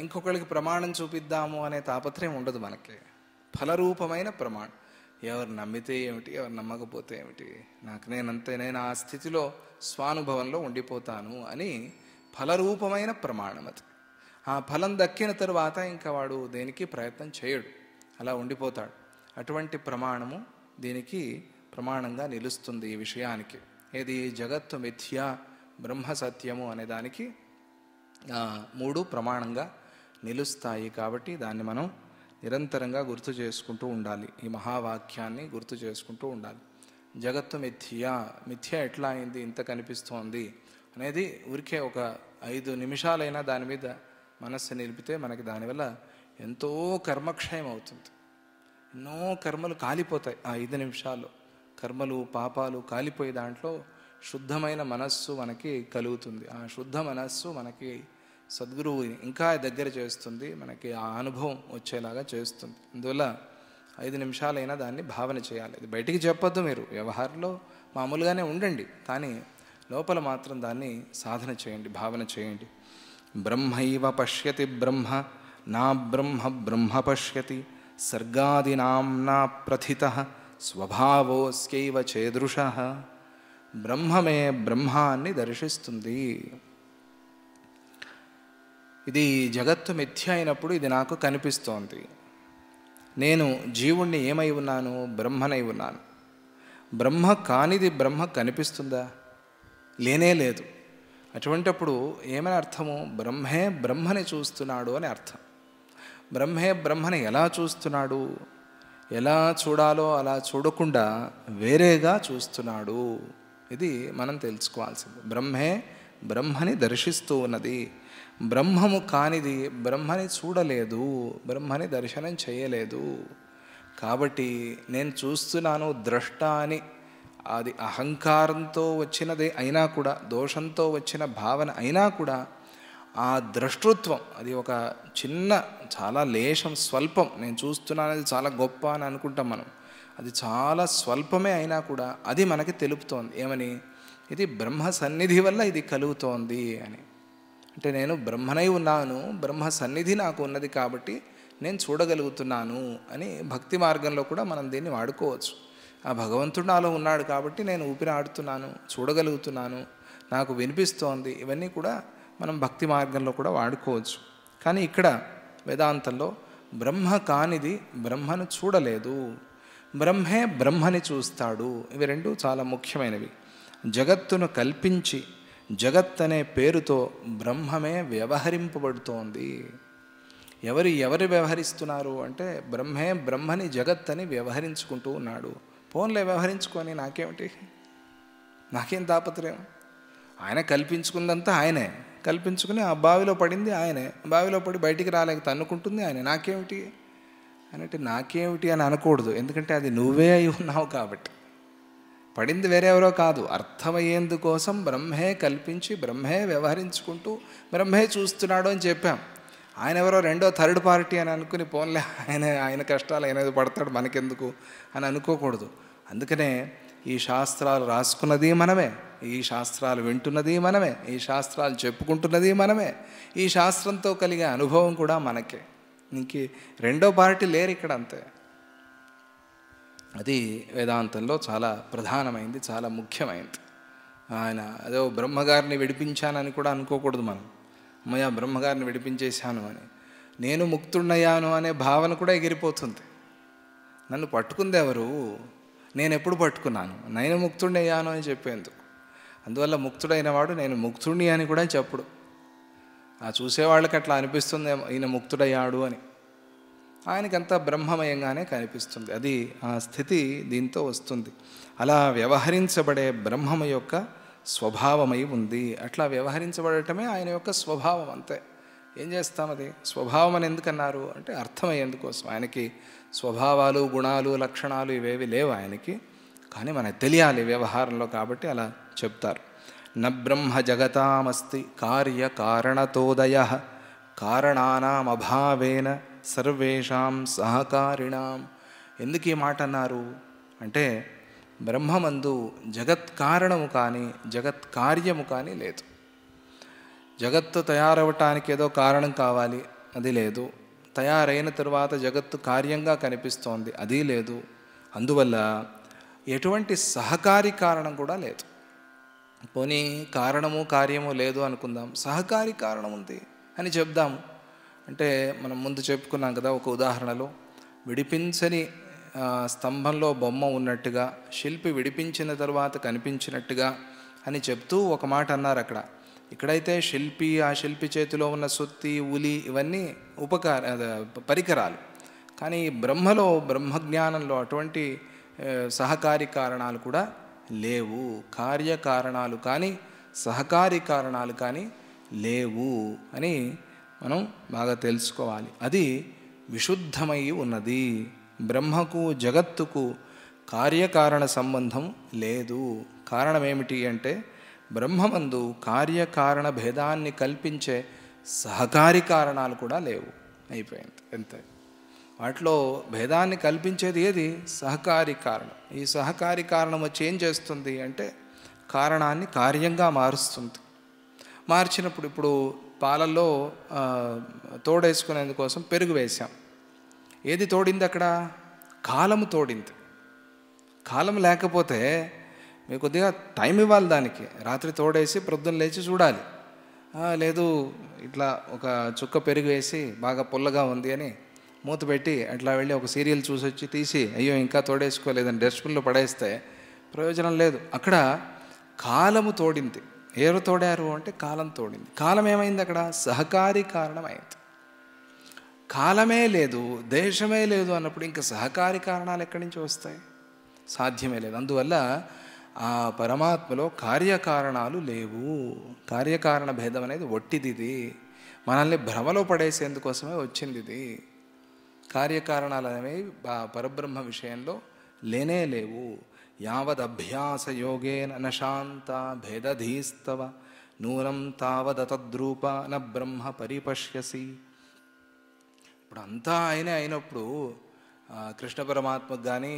ఇంకొకరికి ప్రమాణం చూపిద్దాము అనే తాపత్రయం ఉండదు మనకి. ఫలరూపమైన ప్రమాణం. ఎవరు నమ్మితే ఏమిటి, ఎవరు నమ్మకపోతే ఏమిటి, నేను ఆ స్థితిలో స్వానుభవంలో ఉండిపోతాను అని ఫలరూపమైన ప్రమాణం అది. ఆ ఫలం దక్కిన తరువాత ఇంకా వాడు దేనికి ప్రయత్నం చేయడు, అలా ఉండిపోతాడు. అటువంటి ప్రమాణము దీనికి ప్రమాణంగా నిలుస్తుంది. ఈ విషయానికి ఏది జగత్తు మిథ్య బ్రహ్మ సత్యము అనే దానికి మూడు ప్రమాణంగా నిలుస్తాయి. కాబట్టి దాన్ని మనం నిరంతరంగా గుర్తు చేసుకుంటూ ఉండాలి. ఈ మహావాక్యాన్ని గుర్తు చేసుకుంటూ ఉండాలి. జగత్తు మిథ్య ఎట్లా అయింది, ఇంత కనిపిస్తోంది అనేది ఊరికే ఒక 5 నిమిషాలైనా దాని మీద మనస్సు నిలిపితే మనకి దానివల్ల ఎంతో కర్మక్షయం అవుతుంది. ఎన్నో కర్మలు కాలిపోతాయి. ఆ 5 నిమిషాల్లో కర్మలు పాపాలు కాలిపోయి దాంట్లో శుద్ధమైన మనస్సు మనకి కలుగుతుంది. ఆ శుద్ధ మనస్సు మనకి సద్గురువు ఇంకా దగ్గర చేస్తుంది, మనకి ఆ అనుభవం వచ్చేలాగా చేస్తుంది. అందువల్ల 5 నిమిషాలైనా దాన్ని భావన చేయాలి. అది బయటికి చెప్పొద్దు, మీరు వ్యవహారంలో మామూలుగానే ఉండండి, కానీ లోపల మాత్రం దాన్ని సాధన చేయండి, భావన చేయండి. బ్రహ్మైవ పశ్యతి బ్రహ్మ నా బ్రహ్మ బ్రహ్మ పశ్యతి సర్గాదినాం నా ప్రథితః స్వభావోస్యైవ చేదృశః. బ్రహ్మమే బ్రహ్మాన్ని దర్శిస్తుంది. ఇది జగత్తు మిథ్య అయినప్పుడు ఇది నాకు కనిపిస్తోంది. నేను జీవుణ్ణి ఏమై ఉన్నాను, బ్రహ్మనై ఉన్నాను. బ్రహ్మ కానిది బ్రహ్మ కనిపిస్తుందా? లేనే లేదు. అటువంటప్పుడు ఏమని అర్థము? బ్రహ్మే బ్రహ్మని చూస్తున్నాడు అని అర్థం. బ్రహ్మే బ్రహ్మని ఎలా చూస్తున్నాడు? ఎలా చూడాలో అలా చూడకుండా వేరేగా చూస్తున్నాడు. ఇది మనం తెలుసుకోవాల్సింది. బ్రహ్మే బ్రహ్మని దర్శిస్తూ ఉన్నది. బ్రహ్మము కానిది బ్రహ్మని చూడలేదు, బ్రహ్మని దర్శనం చేయలేదు. కాబట్టి నేను చూస్తున్నాను ద్రష్ట అని అది అహంకారంతో వచ్చినదే అయినా కూడా, దోషంతో వచ్చిన భావన అయినా కూడా ఆ ద్రష్టృత్వం అది ఒక చిన్న చాలా లేశం స్వల్పం. నేను చూస్తున్నానది చాలా గొప్ప అని అనుకుంటాం మనం. అది చాలా స్వల్పమే అయినా కూడా అది మనకి తెలుపుతోంది. ఏమని? ఇది బ్రహ్మ సన్నిధి వల్ల ఇది కలుగుతోంది అని. అంటే నేను బ్రహ్మనై ఉన్నాను, బ్రహ్మ సన్నిధి నాకు ఉన్నది కాబట్టి నేను చూడగలుగుతున్నాను అని భక్తి మార్గంలో కూడా మనం దీన్ని వాడుకోవచ్చు. ఆ భగవంతుడు నాలో ఉన్నాడు కాబట్టి నేను ఊపిరి ఆడుతున్నాను, చూడగలుగుతున్నాను, నాకు వినిపిస్తోంది. ఇవన్నీ కూడా మనం భక్తి మార్గంలో కూడా వాడుకోవచ్చు. కానీ ఇక్కడ వేదాంతంలో బ్రహ్మ కానిది బ్రహ్మను చూడలేదు, బ్రహ్మే బ్రహ్మని చూస్తాడు. ఇవి రెండు చాలా ముఖ్యమైనవి. జగత్తును కల్పించి జగత్ అనే పేరుతో బ్రహ్మమే వ్యవహరింపబడుతోంది. ఎవరు వ్యవహరిస్తున్నారు అంటే బ్రహ్మే బ్రహ్మని జగత్ అని వ్యవహరించుకుంటూ ఉన్నాడు. ఫోన్లో వ్యవహరించుకొని నాకేమిటి, నాకేం తాపత్రయం? ఆయన కల్పించుకుందంతా ఆయనే, కల్పించుకుని ఆ బావిలో పడింది ఆయనే, బావిలో పడి బయటికి రాలేక తన్నుకుంటుంది ఆయనే. నాకేమిటి అంటే నాకేమిటి అని అనకూడదు, ఎందుకంటే అది నువ్వే అయి ఉన్నావు కాబట్టి. పడింది వేరెవరో కాదు. అర్థమయ్యేందుకోసం బ్రహ్మే కల్పించి బ్రహ్మే వ్యవహరించుకుంటూ బ్రహ్మే చూస్తున్నాడు అని చెప్పాం. ఆయన ఎవరో రెండో థర్డ్ పార్టీ అని అనుకుని పోన్లే ఆయన కష్టాలు ఆయన పడతాడు మనకెందుకు అని అనుకోకూడదు. అందుకనే ఈ శాస్త్రాలు రాసుకున్నది మనమే, ఈ శాస్త్రాలు వింటున్నది మనమే, ఈ శాస్త్రాలు చెప్పుకుంటున్నది మనమే, ఈ శాస్త్రంతో కలిగే అనుభవం కూడా మనకే. ఇంక రెండో పార్టీ లేరు ఇక్కడ, అంతే. అది వేదాంతంలో చాలా ప్రధానమైంది, చాలా ముఖ్యమైనది. ఆయన అదో బ్రహ్మగారిని విడిపించానని కూడా అనుకోకూడదు మనం. అమ్మయ్య బ్రహ్మగారిని విడిపించేశాను అని, నేను ముక్తుడయ్యాను అనే భావన కూడా ఎగిరిపోతుంది. నన్ను పట్టుకుంది ఎవరు? నేను ఎప్పుడు పట్టుకున్నాను? నేను ముక్తుడయ్యాను అని చెప్పేందుకు. అందువల్ల ముక్తుడైన వాడు నేను ముక్తుడిని అని కూడా చెప్పుడు. ఆ చూసేవాళ్ళకి అట్లా అనిపిస్తుంది ఈయన ముక్తుడయ్యాడు అని. ఆయనకంతా బ్రహ్మమయంగానే కనిపిస్తుంది. అది ఆ స్థితి దీంతో వస్తుంది. అలా వ్యవహరించబడే బ్రహ్మము యొక్క స్వభావమై ఉంది. అట్లా వ్యవహరించబడటమే ఆయన యొక్క స్వభావం, అంతే. ఏం చేస్తాం? అది స్వభావం అని ఎందుకన్నారు అంటే అర్థమయ్యేందుకోసం. ఆయనకి స్వభావాలు గుణాలు లక్షణాలు ఇవేవి లేవు ఆయనకి, కానీ మనకు తెలియాలి వ్యవహారంలో, కాబట్టి అలా చెప్తారు. న బ్రహ్మ జగతామస్తి కార్యకారణతోదయః కారణానాం అభావేన సర్వేషాం సహకారిణాం. ఎందుకు ఈ మాట అన్నారు అంటే బ్రహ్మమందు జగత్ కారణము కానీ జగత్ కార్యము కానీ లేదు. జగత్తు తయారవటానికి ఏదో కారణం కావాలి, అది లేదు. తయారైన తరువాత జగత్తు కార్యంగా కనిపిస్తోంది, అది లేదు. అందువల్ల ఎటువంటి సహకారి కారణం కూడా లేదు. పోనీ కారణము కార్యము లేదు అనుకుందాం, సహకారి కారణం ఉంది అని చెప్దాము. అంటే మనం ముందు చెప్పుకున్నాం కదా, ఒక ఉదాహరణలో విడిపించని స్తంభంలో బొమ్మ ఉన్నట్టుగా, శిల్పి విడిపించిన తర్వాత కనిపించినట్టుగా అని చెప్తూ ఒక మాట అన్నారు అక్కడ. ఇక్కడైతే శిల్పి, ఆ శిల్పి చేతిలో ఉన్న సుత్తి, ఉలి ఇవన్నీ పరికరాలు. కానీ బ్రహ్మలో, బ్రహ్మజ్ఞానంలో అటువంటి సహకారి కారణాలు కూడా లేవు. కార్యకారణాలు కానీ సహకారి కారణాలు కానీ లేవు అని మనం బాగా తెలుసుకోవాలి. అది విశుద్ధమై ఉన్నది. బ్రహ్మకు జగత్తుకు కార్యకారణ సంబంధం లేదు. కారణం ఏమిటి అంటే బ్రహ్మమందు కార్యకారణ భేదాన్ని కల్పించే సహకారి కారణాలు కూడా లేవు. అయిపోయింది అంతే. వాటిలో భేదాన్ని కల్పించేది ఏది? సహకారి కారణం. ఈ సహకారి కారణం వచ్చి ఏం చేస్తుంది అంటే కారణాన్ని కార్యంగా మారుస్తుంది. మార్చినప్పుడు ఇప్పుడు పాలల్లో తోడేసుకునేందుకోసం పెరుగు వేసాం. ఏది తోడింది అక్కడ? కాలము తోడింది. కాలం లేకపోతే మీకు కొద్దిగా టైం ఇవ్వాలి దానికి. రాత్రి తోడేసి ప్రొద్దున లేచి చూడాలి. లేదు ఇట్లా ఒక చుక్క పెరుగు వేసి బాగా పుల్లగా ఉంది అని మూత పెట్టి అట్లా వెళ్ళి ఒక సీరియల్ చూసి వచ్చి తీసి అయ్యో ఇంకా తోడేసుకోలేదని డస్ట్బిన్లో పడేస్తే ప్రయోజనం లేదు. అక్కడ కాలము తోడింది. ఎవరు తోడారు అంటే కాలం తోడింది. కాలం ఏమైంది అక్కడ? సహకారి కారణమైంది. కాలమే లేదు, దేశమే లేదు అన్నప్పుడు ఇంకా సహకారి కారణాలు ఎక్కడి నుంచి వస్తాయి? సాధ్యమే లేదు. అందువల్ల ఆ పరమాత్మలో కార్యకారణాలు లేవు. కార్యకారణ భేదం అనేది ఒట్టిది. మనల్ని భ్రమలో పడేసేందుకోసమే వచ్చింది ఇది. కార్యకారణాలు అనేవి పరబ్రహ్మ విషయంలో లేనే లేవు. యావదభ్యాస యోగేన నశాంత భేదధీస్తవ నూనం తావదతద్రూప న బ్రహ్మ పరిపశ్యసి. ఇప్పుడు అంతా ఆయనే అయినప్పుడు కృష్ణ పరమాత్మకు కానీ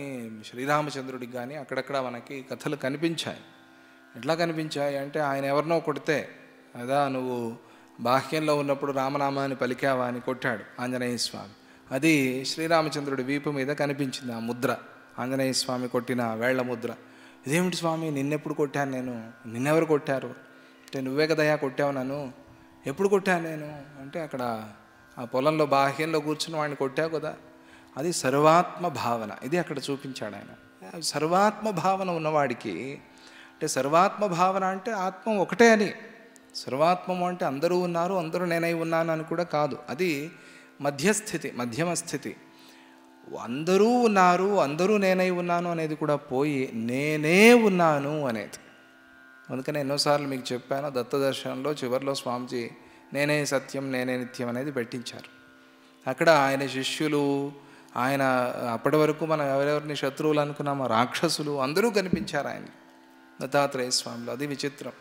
శ్రీరామచంద్రుడికి కానీ అక్కడక్కడ మనకి కథలు కనిపించాయి. ఎట్లా కనిపించాయి అంటే ఆయన ఎవరినో కొడితే అదా నువ్వు బాహ్యంలో ఉన్నప్పుడు రామనామాన్ని పలికావా అని కొట్టాడు ఆంజనేయ స్వామి. అది శ్రీరామచంద్రుడి వీపు మీద కనిపించింది ఆ ముద్ర, ఆంజనేయ స్వామి కొట్టిన వేళ్ల ముద్ర. ఇదేమిటి స్వామి, నిన్నెప్పుడు కొట్టాను నేను? నిన్నెవరు కొట్టారు అంటే నువ్వే కదయా కొట్టావు నన్ను. ఎప్పుడు కొట్టాను నేను అంటే అక్కడ ఆ పొలంలో బాహ్యంలో కూర్చుని వాడిని కొట్టావు కదా. అది సర్వాత్మ భావన. ఇది అక్కడ చూపించాడు ఆయన. సర్వాత్మ భావన ఉన్నవాడికి అంటే సర్వాత్మ భావన అంటే ఆత్మ ఒకటే అని. సర్వాత్మము అంటే అందరూ ఉన్నారు, అందరూ నేనై ఉన్నాను అని కూడా కాదు. అది మధ్యస్థితి, మధ్యమ స్థితి. అందరూ ఉన్నారు, అందరూ నేనై ఉన్నాను అనేది కూడా పోయి నేనే ఉన్నాను అనేది. అందుకని ఎన్నోసార్లు మీకు చెప్పాను, దత్తదర్శనంలో చివరిలో స్వామిజీ నేనే సత్యం నేనే నిత్యం అనేది పెట్టించారు. అక్కడ ఆయన శిష్యులు, ఆయన అప్పటి వరకు మనం ఎవరెవరిని శత్రువులు అనుకున్నామో రాక్షసులు అందరూ కనిపించారు ఆయన దత్తాత్రేయ స్వామిలో. అది విచిత్రం.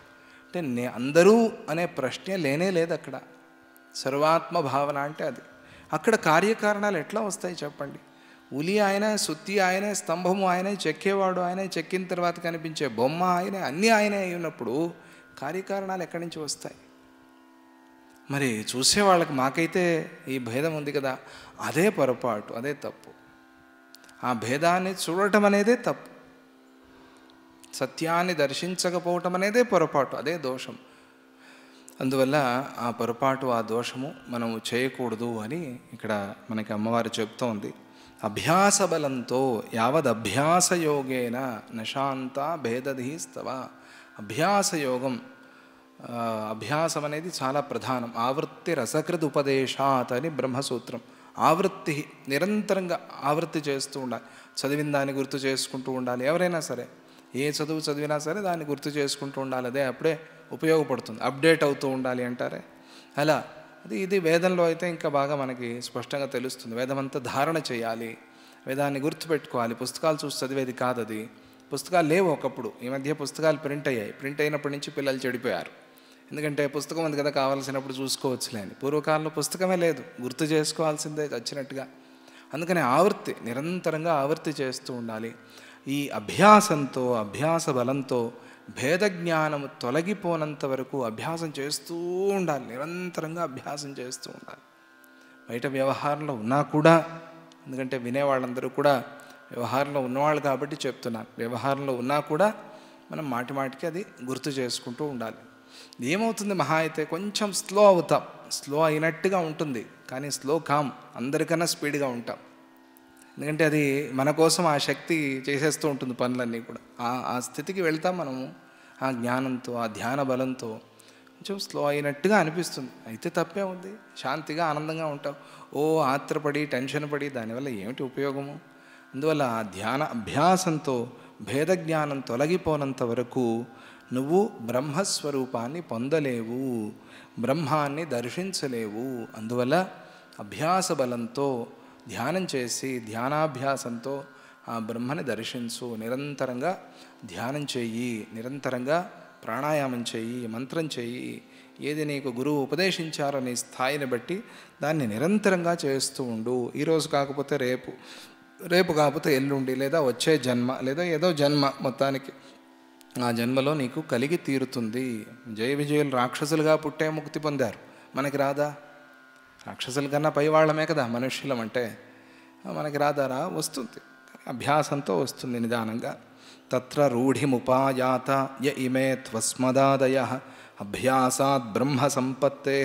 అంటే అందరూ అనే ప్రశ్నే లేనే లేదు అక్కడ. సర్వాత్మ భావన అంటే అది. అక్కడ కార్యకారణాలు ఎట్లా వస్తాయి చెప్పండి? ఉలి ఆయనే, సుత్తి ఆయనే, స్తంభము ఆయనే, చెక్కేవాడు ఆయనే, చెక్కిన తర్వాత కనిపించే బొమ్మ ఆయనే, అన్నీ ఆయనే అయినప్పుడు కార్యకారణాలు ఎక్కడి నుంచి వస్తాయి? మరి చూసేవాళ్ళకి మాకైతే ఈ భేదం ఉంది కదా, అదే పొరపాటు, అదే తప్పు. ఆ భేదాన్ని చూడటం అనేదే తప్పు. సత్యాన్ని దర్శించకపోవటం అనేదే పొరపాటు, అదే దోషం. అందువల్ల ఆ పొరపాటు, ఆ దోషము మనము చేయకూడదు అని ఇక్కడ మనకి అమ్మవారు చెప్తోంది. అభ్యాస బలంతో యావదభ్యాస యోగేన నశాంత భేదధీస్తవ. అభ్యాస యోగం, అభ్యాసం అనేది చాలా ప్రధానం. ఆవృత్తి రసకృత్ ఉపదేశాత్ అని బ్రహ్మసూత్రం. ఆవృత్తి, నిరంతరంగా ఆవృత్తి చేస్తూ ఉండాలి. చదివిన దాన్ని గుర్తు చేసుకుంటూ ఉండాలి. ఎవరైనా సరే ఏ చదువు చదివినా సరే దాన్ని గుర్తు చేసుకుంటూ ఉండాలి. అదే అప్పుడే ఉపయోగపడుతుంది. అప్డేట్ అవుతూ ఉండాలి అంటారే అలా. ఇది వేదంలో అయితే ఇంకా బాగా మనకి స్పష్టంగా తెలుస్తుంది. వేదమంతా ధారణ చేయాలి, వేదాన్ని గుర్తుపెట్టుకోవాలి. పుస్తకాలు చూసి చదివేది కాదు అది. పుస్తకాలు లేవు ఒకప్పుడు. ఈ మధ్య పుస్తకాలు ప్రింట్ అయ్యాయి. ప్రింట్ అయినప్పటి నుంచి పిల్లలు చెడిపోయారు. ఎందుకంటే పుస్తకం ఉంది కదా, కావాల్సినప్పుడు చూసుకోవచ్చులే అని. పూర్వకాలంలో పుస్తకమే లేదు, గుర్తు చేసుకోవాల్సిందే వచ్చినట్టుగా. అందుకని ఆవృత్తి, నిరంతరంగా ఆవృత్తి చేస్తూ ఉండాలి. ఈ అభ్యాసంతో, అభ్యాస బలంతో భేద జ్ఞానము తొలగిపోనంత వరకు అభ్యాసం చేస్తూ ఉండాలి. నిరంతరంగా అభ్యాసం చేస్తూ ఉండాలి. బయట వ్యవహారంలో ఉన్నా కూడా, ఎందుకంటే వినేవాళ్ళందరూ కూడా వ్యవహారంలో ఉన్నవాళ్ళు కాబట్టి చెప్తున్నాను, వ్యవహారంలో ఉన్నా కూడా మనం మాటి మాటికి అది గుర్తు చేసుకుంటూ ఉండాలి. ఏమవుతుంది, మహా అయితే కొంచెం స్లో అవుతాం, స్లో అయినట్టుగా ఉంటుంది, కానీ స్లో కామ్, అందరికన్నా స్పీడ్గా ఉంటాం. ఎందుకంటే అది మన కోసం ఆ శక్తి చేసేస్తూ ఉంటుంది పనులన్నీ కూడా. ఆ స్థితికి వెళ్తాం మనము. ఆ జ్ఞానంతో, ఆ ధ్యాన బలంతో కొంచెం స్లో అయినట్టుగా అనిపిస్తుంది. అయితే తప్పే ఉంది, శాంతిగా ఆనందంగా ఉంటాం. ఓ ఆత్రపడి టెన్షన్ పడి దానివల్ల ఏమిటి ఉపయోగము? అందువల్ల ఆ ధ్యాన అభ్యాసంతో భేద జ్ఞానం తొలగిపోనంత వరకు నువ్వు బ్రహ్మస్వరూపాన్ని పొందలేవు, బ్రహ్మాన్ని దర్శించలేవు. అందువల్ల అభ్యాస బలంతో ధ్యానం చేసి, ధ్యానాభ్యాసంతో ఆ బ్రహ్మని దర్శించు. నిరంతరంగా ధ్యానం చెయ్యి, నిరంతరంగా ప్రాణాయామం చెయ్యి, మంత్రం చెయ్యి. ఏది నీకు గురువు ఉపదేశించారో నీ స్థాయిని బట్టి దాన్ని నిరంతరంగా చేస్తూ ఉండు. ఈరోజు కాకపోతే రేపు, రేపు కాకపోతే ఎల్లుండి, లేదా వచ్చే జన్మ, లేదా ఏదో జన్మ, మొత్తానికి ఆ జన్మలో నీకు కలిగి తీరుతుంది. జయ విజయులు రాక్షసులుగా పుట్టే ముక్తి పొందారు, మనకి రాదా? రాక్షసుల కన్నా పైవాళ్ళమే కదా మనుష్యులం అంటే. మనకి రాదారా? వస్తుంది, అభ్యాసంతో వస్తుంది నిదానంగా. తత్ర రూఢిముపాయాత య ఇమే త్వస్మదాదయ అభ్యాసాత్ బ్రహ్మ సంపత్తే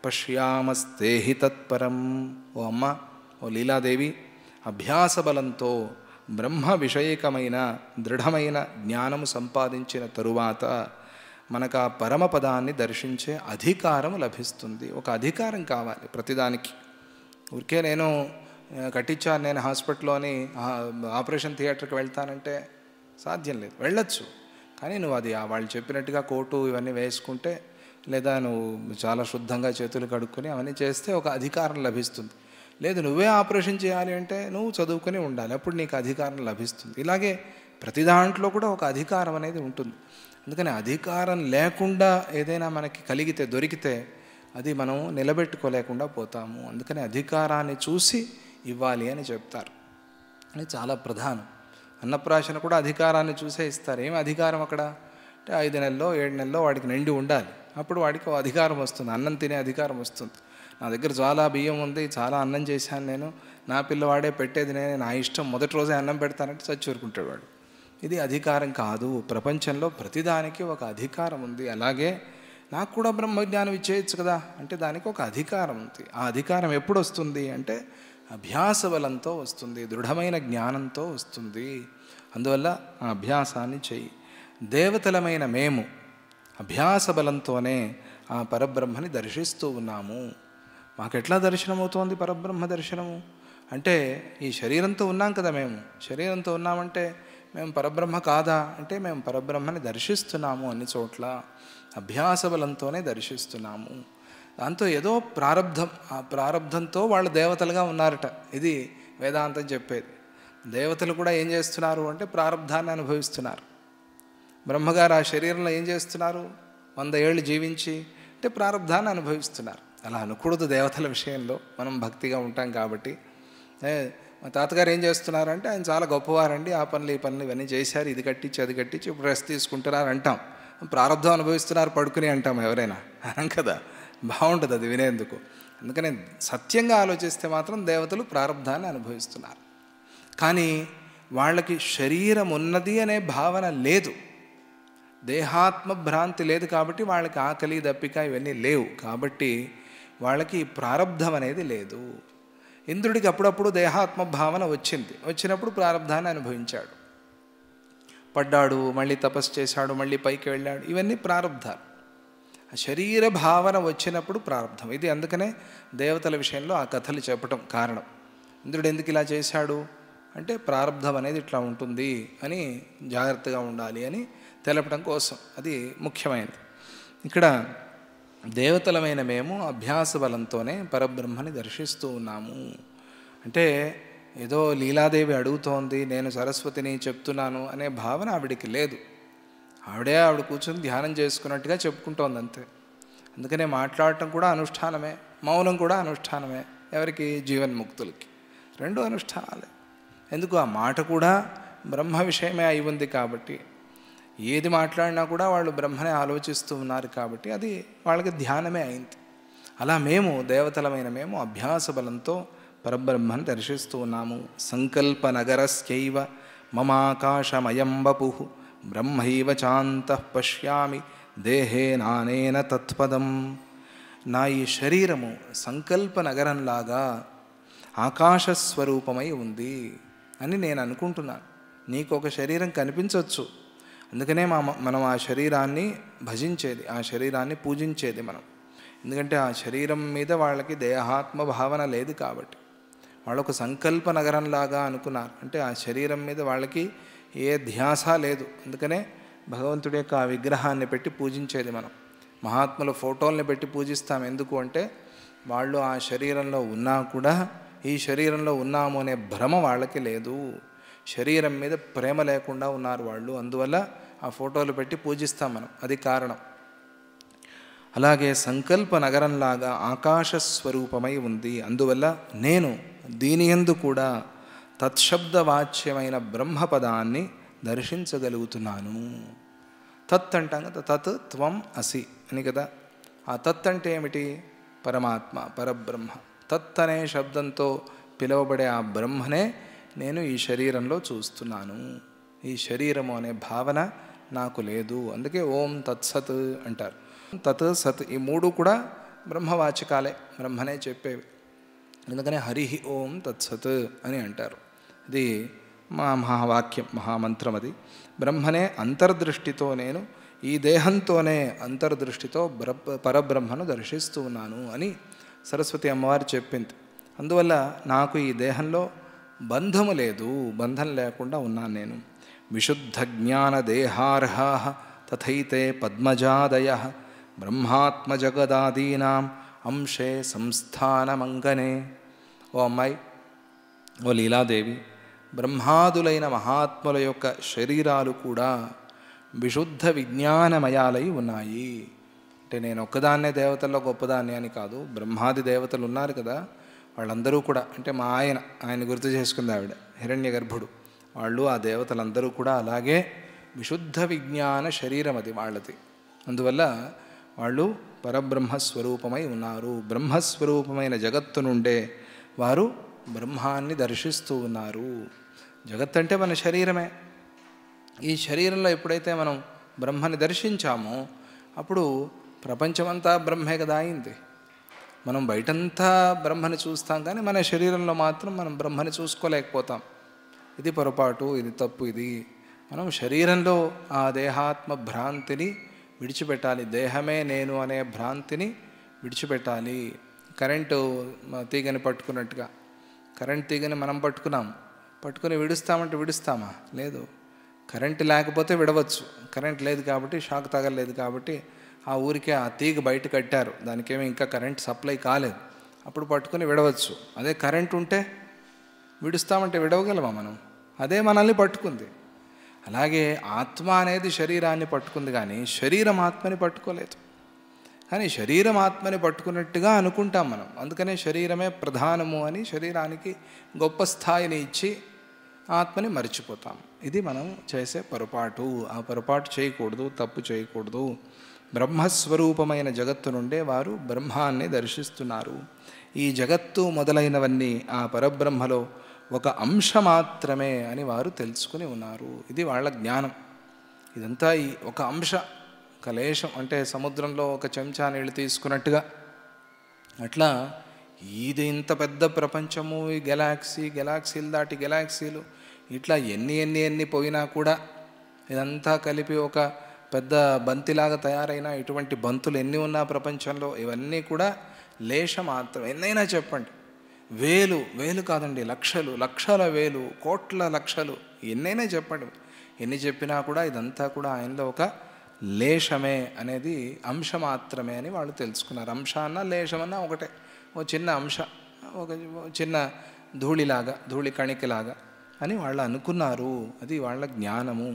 పశ్యామస్తేహి తత్పరం. ఓ అమ్మ, ఓ లీలాదేవి, అభ్యాస బలంతో బ్రహ్మ విషయకమైన దృఢమైన జ్ఞానము సంపాదించిన తరువాత మనకు ఆ పరమపదాన్ని దర్శించే అధికారం లభిస్తుంది. ఒక అధికారం కావాలి ప్రతిదానికి. ఊరికే నేను కట్టించాను, నేను హాస్పిటల్లోని ఆపరేషన్ థియేటర్కి వెళ్తానంటే సాధ్యం లేదు. వెళ్ళొచ్చు, కానీ నువ్వు అది వాళ్ళు చెప్పినట్టుగా కోటు ఇవన్నీ వేసుకుంటే, లేదా నువ్వు చాలా శుద్ధంగా చేతులు కడుక్కొని అవన్నీ చేస్తే ఒక అధికారం లభిస్తుంది. లేదు, నువ్వే ఆపరేషన్ చేయాలి అంటే నువ్వు చదువుకొని ఉండాలి, అప్పుడు నీకు అధికారం లభిస్తుంది. ఇలాగే ప్రతి దాంట్లో కూడా ఒక అధికారం అనేది ఉంటుంది. అందుకని అధికారం లేకుండా ఏదైనా మనకి కలిగితే, దొరికితే అది మనం నిలబెట్టుకోలేకుండా పోతాము. అందుకని అధికారాన్ని చూసి ఇవ్వాలి అని చెప్తారు. అది చాలా ప్రధానం. అన్నప్రాశన కూడా అధికారాన్ని చూసే ఇస్తారు. ఏమి అధికారం అక్కడ అంటే 5 నెలల్లో 7 నెలల్లో వాడికి నిండి ఉండాలి, అప్పుడు వాడికి అధికారం వస్తుంది, అన్నం తినే అధికారం వస్తుంది. నా దగ్గర చాలా బియ్యం ఉంది, చాలా అన్నం చేశాను నేను, నా పిల్లవాడే పెట్టేది నేనే, నా ఇష్టం, మొదటి రోజే అన్నం పెడతానంటే చచ్చూరుకుంటాడు వాడు. ఇది అధికారం కాదు. ప్రపంచంలో ప్రతిదానికి ఒక అధికారం ఉంది. అలాగే నాకు కూడా బ్రహ్మజ్ఞానం ఇచ్చేయచ్చు కదా అంటే దానికి ఒక అధికారం ఉంది. ఆ అధికారం ఎప్పుడు వస్తుంది అంటే అభ్యాస బలంతో వస్తుంది, దృఢమైన జ్ఞానంతో వస్తుంది. అందువల్ల ఆ అభ్యాసాన్ని చెయ్యి. దేవతలమైన మేము అభ్యాస బలంతోనే ఆ పరబ్రహ్మని దర్శిస్తూ ఉన్నాము. మాకెట్లా దర్శనమవుతోంది పరబ్రహ్మ దర్శనము అంటే, ఈ శరీరంతో ఉన్నాం కదా, మేము శరీరంతో ఉన్నామంటే మేము పరబ్రహ్మ కాదా అంటే మేము పరబ్రహ్మని దర్శిస్తున్నాము. అన్ని చోట్ల అభ్యాస బలంతోనే దర్శిస్తున్నాము. దాంతో ఏదో ప్రారబ్ధం, ఆ ప్రారబ్ధంతో వాళ్ళు దేవతలుగా ఉన్నారట. ఇది వేదాంతం చెప్పేది. దేవతలు కూడా ఏం చేస్తున్నారు అంటే ప్రారబ్ధాన్ని అనుభవిస్తున్నారు. బ్రహ్మగారు ఆ శరీరంలో ఏం చేస్తున్నారు? 100 ఏళ్ళు జీవించి అంటే ప్రారబ్ధాన్ని అనుభవిస్తున్నారు. అలా అనకూడదు దేవతల విషయంలో, మనం భక్తిగా ఉంటాం కాబట్టి. మా తాతగారు ఏం చేస్తున్నారంటే ఆయన చాలా గొప్పవారండి, ఆ పనులు ఈ పనులు ఇవన్నీ చేశారు, ఇది కట్టించి అది కట్టించి ఇప్పుడు రెస్ట్ తీసుకుంటున్నారు అంటాం. ప్రారబ్ధం అనుభవిస్తున్నారు పడుకుని అంటాం ఎవరైనా, అనం కదా. బాగుంటుంది అది వినేందుకు. అందుకని సత్యంగా ఆలోచిస్తే మాత్రం దేవతలు ప్రారబ్ధాన్ని అనుభవిస్తున్నారు. కానీ వాళ్ళకి శరీరం ఉన్నది అనే భావన లేదు, దేహాత్మ భ్రాంతి లేదు, కాబట్టి వాళ్ళకి ఆకలి దప్పిక ఇవన్నీ లేవు, కాబట్టి వాళ్ళకి ప్రారబ్ధం అనేది లేదు. ఇంద్రుడికి అప్పుడప్పుడు దేహాత్మ భావన వచ్చినప్పుడు ప్రారబ్ధాన్ని అనుభవించాడు, పడ్డాడు, మళ్ళీ తపస్సు చేశాడు, మళ్ళీ పైకి వెళ్ళాడు, ఇవన్నీ ప్రారబ్ధాలు. శరీర భావన వచ్చినప్పుడు ప్రారబ్ధం ఇది. అందుకనే దేవతల విషయంలో ఆ కథలు చెప్పటం కారణం. ఇంద్రుడు ఎందుకు ఇలా చేశాడు అంటే ప్రారబ్ధం అనేది ఇట్లా ఉంటుంది అని, జాగ్రత్తగా ఉండాలి అని తెలపడం కోసం. అది ముఖ్యమైనది. ఇక్కడ దేవతలమైన మేము అభ్యాస బలంతోనే పరబ్రహ్మని దర్శిస్తూ ఉన్నాము. అంటే ఏదో లీలాదేవి అడుగుతోంది, నేను సరస్వతిని చెప్తున్నాను అనే భావన ఆవిడికి లేదు. ఆవిడ కూర్చొని ధ్యానం చేసుకున్నట్టుగా చెప్పుకుంటోంది అంతే. అందుకనే మాట్లాడటం కూడా అనుష్ఠానమే, మౌనం కూడా అనుష్ఠానమే. ఎవరికి? జీవన్ముక్తులకి. రెండు అనుష్ఠానాలే. ఎందుకు? ఆ మాట కూడా బ్రహ్మ విషయమే అయి ఉంది కాబట్టి, ఏది మాట్లాడినా కూడా వాళ్ళు బ్రహ్మనే ఆలోచిస్తూ ఉన్నారు కాబట్టి అది వాళ్ళకి ధ్యానమే అయింది. అలా మేము దేవతలమైన మేము అభ్యాస బలంతో పరబ్రహ్మను దర్శిస్తూ ఉన్నాము. సంకల్ప నగరస్యైవ మమాకాశమయం వపుః బ్రహ్మైవ చాంతః పశ్యామి దేహే నానేన తత్పదం. నా ఈ శరీరము సంకల్ప నగరంలాగా ఆకాశస్వరూపమై ఉంది అని నేను అనుకుంటున్నాను. నీకు ఒక శరీరం కనిపించవచ్చు, అందుకనే మనం ఆ శరీరాన్ని భజించేది, ఆ శరీరాన్ని పూజించేది మనం. ఎందుకంటే ఆ శరీరం మీద వాళ్ళకి దేహాత్మ భావన లేదు కాబట్టి, వాళ్ళు ఒక సంకల్ప నగరంలాగా అనుకున్నారు. అంటే ఆ శరీరం మీద వాళ్ళకి ఏ ధ్యాస లేదు. అందుకనే భగవంతుడి యొక్క ఆ విగ్రహాన్ని పెట్టి పూజించేది మనం. మహాత్ముల ఫోటోల్ని పెట్టి పూజిస్తాం. ఎందుకు అంటే వాళ్ళు ఆ శరీరంలో ఉన్నా కూడా ఈ శరీరంలో ఉన్నాము అనే భ్రమ వాళ్ళకి లేదు. శరీరం మీద ప్రేమ లేకుండా ఉన్నారు వాళ్ళు, అందువల్ల ఆ ఫోటోలు పెట్టి పూజిస్తాం మనం. అది కారణం. అలాగే సంకల్ప నగరంలాగా ఆకాశస్వరూపమై ఉంది. అందువల్ల నేను దీనియందు కూడా తత్శబ్దవాచ్యమైన బ్రహ్మపదాన్ని దర్శించగలుగుతున్నాను. తత్ అంటాం కదా, తత్ త్వం అసి అని కదా. ఆ తత్ అంటే ఏమిటి? పరమాత్మ, పరబ్రహ్మ. తత్ అనే శబ్దంతో పిలువబడే ఆ బ్రహ్మనే నేను ఈ శరీరంలో చూస్తున్నాను. ఈ శరీరము అనే భావన నాకు లేదు. అందుకే ఓం తత్సత్ అంటారు. తత్ సత్ ఈ మూడు కూడా బ్రహ్మవాచకాలే, బ్రహ్మనే చెప్పేవి. అందుకనే హరి ఓం తత్సత్ అని అంటారు. ఇది మా మహావాక్యం, మహామంత్రం. అది బ్రహ్మనే అంతర్దృష్టితో, నేను ఈ దేహంతోనే అంతర్దృష్టితో పరబ్రహ్మను దర్శిస్తూ ఉన్నాను అని సరస్వతి అమ్మవారు చెప్పింది. అందువల్ల నాకు ఈ దేహంలో బంధము లేదు, బంధం లేకుండా ఉన్నాను నేను. విశుద్ధ జ్ఞాన దేహార్హా తథైతే పద్మజాదయ బ్రహ్మాత్మజగదాదీనాం అంశే సంస్థానమంగనే. ఓ అమ్మాయి, ఓ లీలాదేవి, బ్రహ్మాదులైన మహాత్ముల యొక్క శరీరాలు కూడా విశుద్ధ విజ్ఞానమయాలై ఉన్నాయి. అంటే నేను ఒక్కదాన్నే దేవతల్లో గొప్పదాన్ని అని కాదు, బ్రహ్మాది దేవతలు ఉన్నారు కదా, వాళ్ళందరూ కూడా, అంటే మా ఆయన గుర్తు చేసుకుంది ఆవిడ, హిరణ్య గర్భుడు, వాళ్ళు ఆ దేవతలందరూ కూడా అలాగే విశుద్ధ విజ్ఞాన శరీరం అది వాళ్ళది. అందువల్ల వాళ్ళు పరబ్రహ్మస్వరూపమై ఉన్నారు. బ్రహ్మస్వరూపమైన జగత్తు నుండే వారు బ్రహ్మాన్ని దర్శిస్తూ ఉన్నారు. జగత్ అంటే మన శరీరమే. ఈ శరీరంలో ఎప్పుడైతే మనం బ్రహ్మని దర్శించామో అప్పుడు ప్రపంచమంతా బ్రహ్మే కదా అయింది. మనం బయటంతా బ్రహ్మని చూస్తాం, కానీ మన శరీరంలో మాత్రం మనం బ్రహ్మని చూసుకోలేకపోతాం. ఇది పొరపాటు, ఇది తప్పు. ఇది మనం శరీరంలో ఆ దేహాత్మ భ్రాంతిని విడిచిపెట్టాలి. దేహమే నేను అనే భ్రాంతిని విడిచిపెట్టాలి. కరెంటు తీగని పట్టుకున్నట్టుగా, కరెంట్ తీగని మనం పట్టుకుని విడుస్తామంటే విడుస్తామా? లేదు. కరెంటు లేకపోతే విడవచ్చు, కరెంట్ లేదు కాబట్టి, షాక్ తగలేదు కాబట్టి ఆ ఊరికే ఆ తీగ బయట కట్టారు, దానికేమీ ఇంకా కరెంట్ సప్లై కాలేదు, అప్పుడు పట్టుకుని విడవచ్చు. అదే కరెంట్ ఉంటే విడుస్తామంటే విడవగలమా మనం? అదే మనల్ని పట్టుకుంది. అలాగే ఆత్మ అనేది శరీరాన్ని పట్టుకుంది, కానీ శరీరం ఆత్మని పట్టుకోలేదు. కానీ శరీరం ఆత్మని పట్టుకున్నట్టుగా అనుకుంటాం మనం. అందుకనే శరీరమే ప్రధానము అని శరీరానికి గొప్ప స్థాయిని ఇచ్చి ఆత్మని మర్చిపోతాం. ఇది మనం చేసే పొరపాటు. ఆ పొరపాటు చేయకూడదు, తప్పు చేయకూడదు. బ్రహ్మస్వరూపమైన జగత్తు నుండే వారు బ్రహ్మాన్ని దర్శిస్తున్నారు. ఈ జగత్తు మొదలైనవన్నీ ఆ పరబ్రహ్మలో ఒక అంశ మాత్రమే అని వారు తెలుసుకుని ఉన్నారు. ఇది వాళ్ళ జ్ఞానం. ఇదంతా ఈ ఒక అంశ, కలేశం, అంటే సముద్రంలో ఒక చెంచా నీళ్ళు తీసుకున్నట్టుగా. అట్లా ఇది ఇంత పెద్ద ప్రపంచము, ఈ గెలాక్సీలు దాటి గెలాక్సీలు, ఇట్లా ఎన్ని పోయినా కూడా ఇదంతా కలిపి ఒక పెద్ద బంతిలాగా తయారైన ఇటువంటి బంతులు ఎన్ని ఉన్నా ప్రపంచంలో ఇవన్నీ కూడా లేశ మాత్రం. ఎన్నైనా చెప్పండి, వేలు కాదండి, లక్షల వేలు, కోట్ల లక్షలు, ఎన్నైనా చెప్పండి. ఎన్ని చెప్పినా కూడా ఇదంతా కూడా ఆయనలో ఒక లేశమే అనేది, అంశ మాత్రమే అని వాళ్ళు తెలుసుకున్నారు. అంశ అన్నా లేశమన్నా ఒకటే. ఒక చిన్న అంశ, ఒక చిన్న ధూళిలాగా, ధూళి కణికలాగా అని వాళ్ళు అనుకున్నారు. అది వాళ్ళ జ్ఞానము.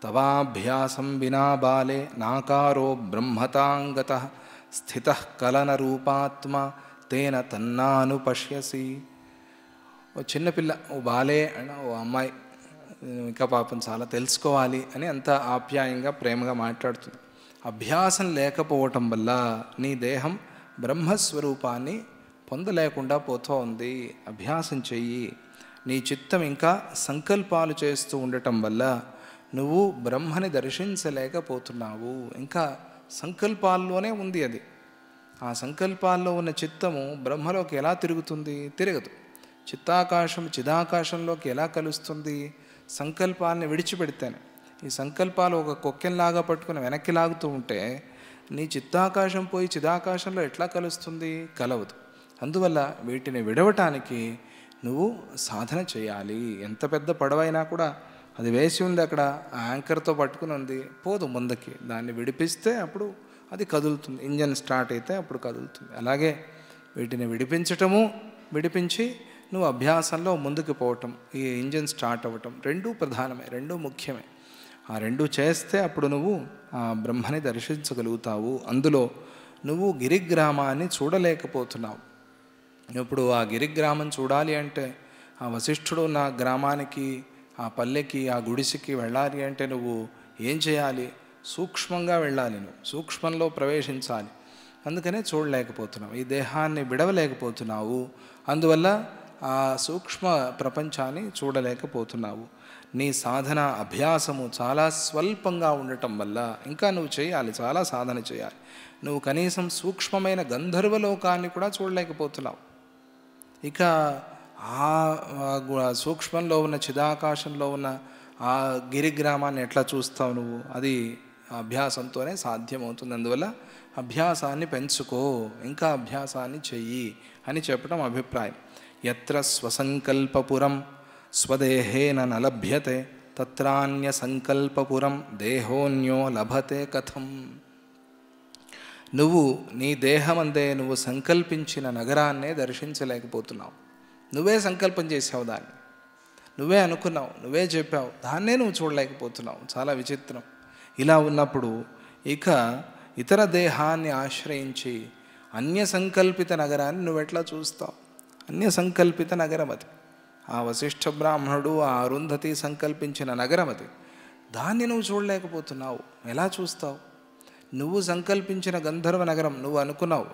తవాభ్యాసం వినా బాలే నాకారో బ్రహ్మతాంగత స్థిత కలన రూపాత్మ తేన తన్నాను పశ్యసి. ఓ చిన్నపిల్ల, ఓ బాలే అన్న, ఓ అమ్మాయి, ఇంకా పాపం చాలా తెలుసుకోవాలి అని అంత ఆప్యాయంగా ప్రేమగా మాట్లాడుతుంది. అభ్యాసం లేకపోవటం వల్ల నీ దేహం బ్రహ్మస్వరూపాన్ని పొందలేకుండా పోతూ ఉంది. అభ్యాసం చెయ్యి. నీ చిత్తం ఇంకా సంకల్పాలు చేస్తూ ఉండటం వల్ల నువ్వు బ్రహ్మని దర్శించలేకపోతున్నావు. ఇంకా సంకల్పాల్లోనే ఉంది అది. ఆ సంకల్పాల్లో ఉన్న చిత్తము బ్రహ్మలోకి ఎలా తిరుగుతుంది? తిరగదు. చిదాకాశంలోకి ఎలా కలుస్తుంది? సంకల్పాన్ని విడిచిపెడితేనే. ఈ సంకల్పాలు ఒక కొక్కెంలాగా పట్టుకుని వెనక్కి లాగుతూ ఉంటే నీ చిత్తాకాశం పోయి చిదాకాశంలో ఎట్లా కలుస్తుంది? కలవదు. అందువల్ల వీటిని విడవటానికి నువ్వు సాధన చేయాలి. ఎంత పెద్ద పడవైనా కూడా అది వేసి ఉంది అక్కడ, ఆ యాంకర్తో పట్టుకుని ఉంది, పోదు ముందుకి. దాన్ని విడిపిస్తే అప్పుడు అది కదులుతుంది. ఇంజన్ స్టార్ట్ అయితే అప్పుడు కదులుతుంది. అలాగే వీటిని విడిపించి నువ్వు అభ్యాసంలో ముందుకు పోవటం, ఈ ఇంజన్ స్టార్ట్ అవ్వటం రెండూ ప్రధానమే, రెండూ ముఖ్యమే. ఆ రెండూ చేస్తే అప్పుడు నువ్వు ఆ బ్రహ్మని దర్శించగలుగుతావు. అందులో నువ్వు గిరిగ్రామాన్ని చూడలేకపోతున్నావు. ఇప్పుడు ఆ గిరిగ్రామం చూడాలి అంటే, ఆ వశిష్ఠుడు ఉన్న గ్రామానికి, ఆ పల్లెకి, ఆ గుడిసెకి వెళ్ళాలి అంటే నువ్వు ఏం చేయాలి? సూక్ష్మంగా వెళ్ళాలి. నువ్వు సూక్ష్మంలో ప్రవేశించాలి. అందుకనే చూడలేకపోతున్నావు, ఈ దేహాన్ని విడవలేకపోతున్నావు. అందువల్ల ఆ సూక్ష్మ ప్రపంచాన్ని చూడలేకపోతున్నావు. నీ సాధన అభ్యాసము చాలా స్వల్పంగా ఉండటం వల్ల ఇంకా నువ్వు చేయాలి, చాలా సాధన చేయాలి. నువ్వు కనీసం సూక్ష్మమైన గంధర్వలోకాన్ని కూడా చూడలేకపోతున్నావు. ఇక ఆ సూక్ష్మంలో ఉన్న చిదాకాశంలో ఉన్న ఆ గిరిగ్రామాన్ని ఎట్లా చూస్తావు నువ్వు? అది అభ్యాసంతోనే సాధ్యమవుతుంది. అందువల్ల అభ్యాసాన్ని పెంచుకో, ఇంకా అభ్యాసాన్ని చెయ్యి అని చెప్పడం అభిప్రాయం. యత్ర స్వసంకల్పపురం స్వదేహేన నలభ్యతే తత్రాన్య సంకల్పపురం దేహోన్యో లభతే కథం. నువ్వు నీ దేహమందే నువ్వు సంకల్పించిన నగరాన్నే దర్శించలేకపోతున్నావు. నువ్వే సంకల్పం చేసావు, దాన్ని నువ్వే అనుకున్నావు, నువ్వే చెప్పావు, దాన్నే నువ్వు చూడలేకపోతున్నావు. చాలా విచిత్రం. ఇలా ఉన్నప్పుడు ఇక ఇతర దేహాన్ని ఆశ్రయించి అన్య సంకల్పిత నగరాన్ని నువ్వెట్లా చూస్తావు? అన్య సంకల్పిత నగరం అది. ఆ వశిష్ఠ బ్రాహ్మణుడు, ఆ అరుంధతి సంకల్పించిన నగరం అది. దాన్ని నువ్వు చూడలేకపోతున్నావు. ఎలా చూస్తావు? నువ్వు సంకల్పించిన గంధర్వ నగరం నువ్వు అనుకున్నావు,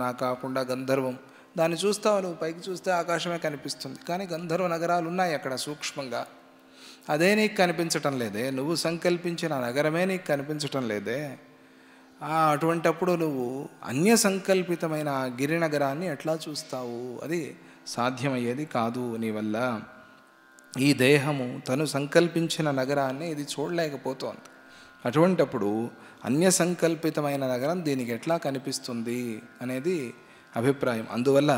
నా కాకుండా గంధర్వం, దాన్ని చూస్తావు. నువ్వు పైకి చూస్తే ఆకాశమే కనిపిస్తుంది, కానీ గంధర్వ నగరాలు ఉన్నాయి అక్కడ సూక్ష్మంగా. అదే నీకు కనిపించటం లేదే. నువ్వు సంకల్పించిన నగరమే నీకు కనిపించటం లేదే. అటువంటప్పుడు నువ్వు అన్య సంకల్పితమైన గిరినగరాన్ని ఎట్లా చూస్తావు? అది సాధ్యమయ్యేది కాదు నీ వల్ల. ఈ దేహము తను సంకల్పించిన నగరాన్ని ఇది చూడలేకపోతోంది. అటువంటప్పుడు అన్య సంకల్పితమైన నగరం దీనికి ఎట్లా కనిపిస్తుంది అనేది అభిప్రాయం. అందువల్ల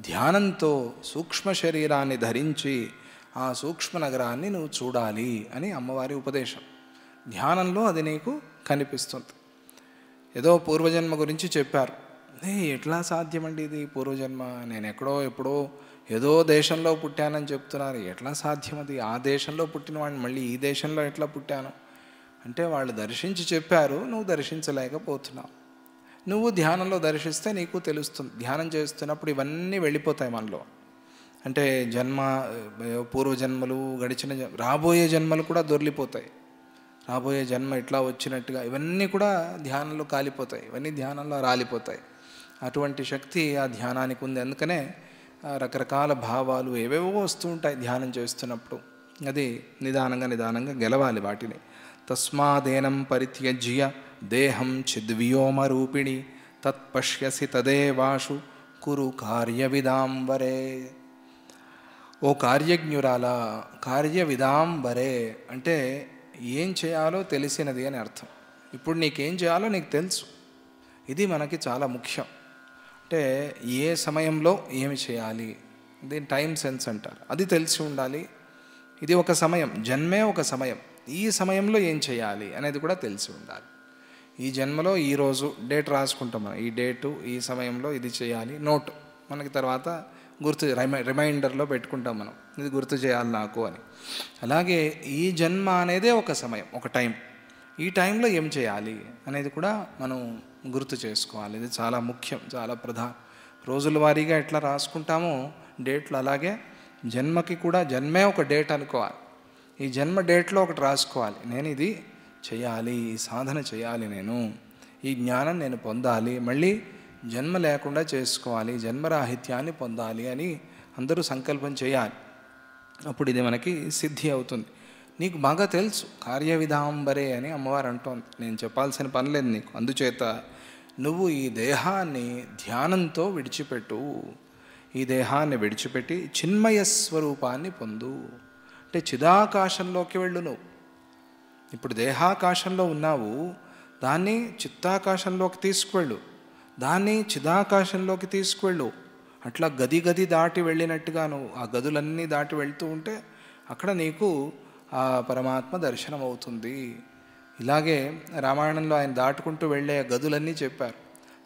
ధ్యానంతో సూక్ష్మ శరీరాన్ని ధరించి ఆ సూక్ష్మ నగరాన్ని నువ్వు చూడాలి అని అమ్మవారి ఉపదేశం. ధ్యానంలో అది నీకు కనిపిస్తుంది. ఏదో పూర్వజన్మ గురించి చెప్పారు. ఎట్లా సాధ్యమండి ఇది పూర్వజన్మ? నేను ఎప్పుడో ఏదో దేశంలో పుట్టానని చెప్తున్నారు. ఎట్లా సాధ్యం అది? ఆ దేశంలో పుట్టిన వాడిని మళ్ళీ ఈ దేశంలో ఎట్లా పుట్టాను అంటే, వాళ్ళు దర్శించి చెప్పారు, నువ్వు దర్శించలేకపోతున్నావు. నువ్వు ధ్యానంలో దర్శిస్తే నీకు తెలుస్తుంది. ధ్యానం చేస్తున్నప్పుడు ఇవన్నీ వెళ్ళిపోతాయి మనలో. అంటే పూర్వజన్మలు, గడిచిన రాబోయే జన్మలు కూడా దొర్లిపోతాయి. రాబోయే జన్మ ఇట్లా వచ్చినట్టుగా ఇవన్నీ కూడా ధ్యానంలో కాలిపోతాయి, ఇవన్నీ ధ్యానంలో రాలిపోతాయి. అటువంటి శక్తి ఆ ధ్యానానికి ఉంది. అందుకనే రకరకాల భావాలు ఏవేవో వస్తూ ఉంటాయి ధ్యానం చేస్తున్నప్పుడు. అది నిదానంగా గెలవాలి వాటిని. తస్మాదేనం పరిత్యజ్య దేహం చిద్వ్యోమరూపిణి తత్పశ్యసి తదేవాషు కురు కార్యవిదాంబరే. ఓ కార్యజ్ఞురాలా, కార్యవిదాంబరే అంటే ఏం చేయాలో తెలిసినది అని అర్థం. ఇప్పుడు నీకేం చేయాలో నీకు తెలుసు. ఇది మనకి చాలా ముఖ్యం. అంటే ఏ సమయంలో ఏమి చేయాలి, దీని టైం సెన్స్ అంటారు, అది తెలిసి ఉండాలి. ఇది ఒక సమయం, జన్మే ఒక సమయం, ఈ సమయంలో ఏం చేయాలి అనేది కూడా తెలిసి ఉండాలి. ఈ జన్మలో ఈరోజు డేట్ రాసుకుంటాం మనం, ఈ డేటు ఈ సమయంలో ఇది చేయాలి, నోటు మనకి తర్వాత రిమైండర్లో పెట్టుకుంటాం మనం, ఇది గుర్తు చేయాలి నాకు అని. అలాగే ఈ జన్మ అనేదే ఒక సమయం, ఒక టైం. ఈ టైంలో ఏం చేయాలి అనేది కూడా మనం గుర్తు చేసుకోవాలి. ఇది చాలా ముఖ్యం, చాలా ప్రధానం. రోజుల వారీగా ఎట్లా రాసుకుంటామో డేట్లు, అలాగే జన్మకి కూడా జన్మే ఒక డేట్ అనుకోవాలి. ఈ జన్మ డేట్లో ఒకటి రాసుకోవాలి, నేను ఇది చేయాలి, ఈ సాధన చేయాలి, నేను ఈ జ్ఞానం నేను పొందాలి, మళ్ళీ జన్మ లేకుండా చేసుకోవాలి, జన్మరాహిత్యాన్ని పొందాలి అని అందరూ సంకల్పం చేయాలి. అప్పుడు ఇది మనకి సిద్ధి అవుతుంది. నీకు బాగా తెలుసు కార్యవిధాంబరే అని అమ్మవారు అంటోంది, నేను చెప్పాల్సిన పని లేదు నీకు. అందుచేత నువ్వు ఈ దేహాన్ని ధ్యానంతో విడిచిపెట్టు, ఈ దేహాన్ని విడిచిపెట్టి చిన్మయ స్వరూపాన్ని పొందు. అంటే చిదాకాశంలోకి వెళ్ళు. నువ్వు ఇప్పుడు దేహాకాశంలో ఉన్నావు, దాన్ని చిత్తాకాశంలోకి తీసుకువెళ్ళు, దాన్ని చిదాకాశంలోకి తీసుకువెళ్ళు. అట్లా గది గది దాటి వెళ్ళినట్టుగా నువ్వు ఆ గదులన్నీ దాటి వెళ్తూ ఉంటే అక్కడ నీకు ఆ పరమాత్మ దర్శనం అవుతుంది. ఇలాగే రామాయణంలో ఆయన దాటుకుంటూ వెళ్ళే గదులన్నీ చెప్పారు.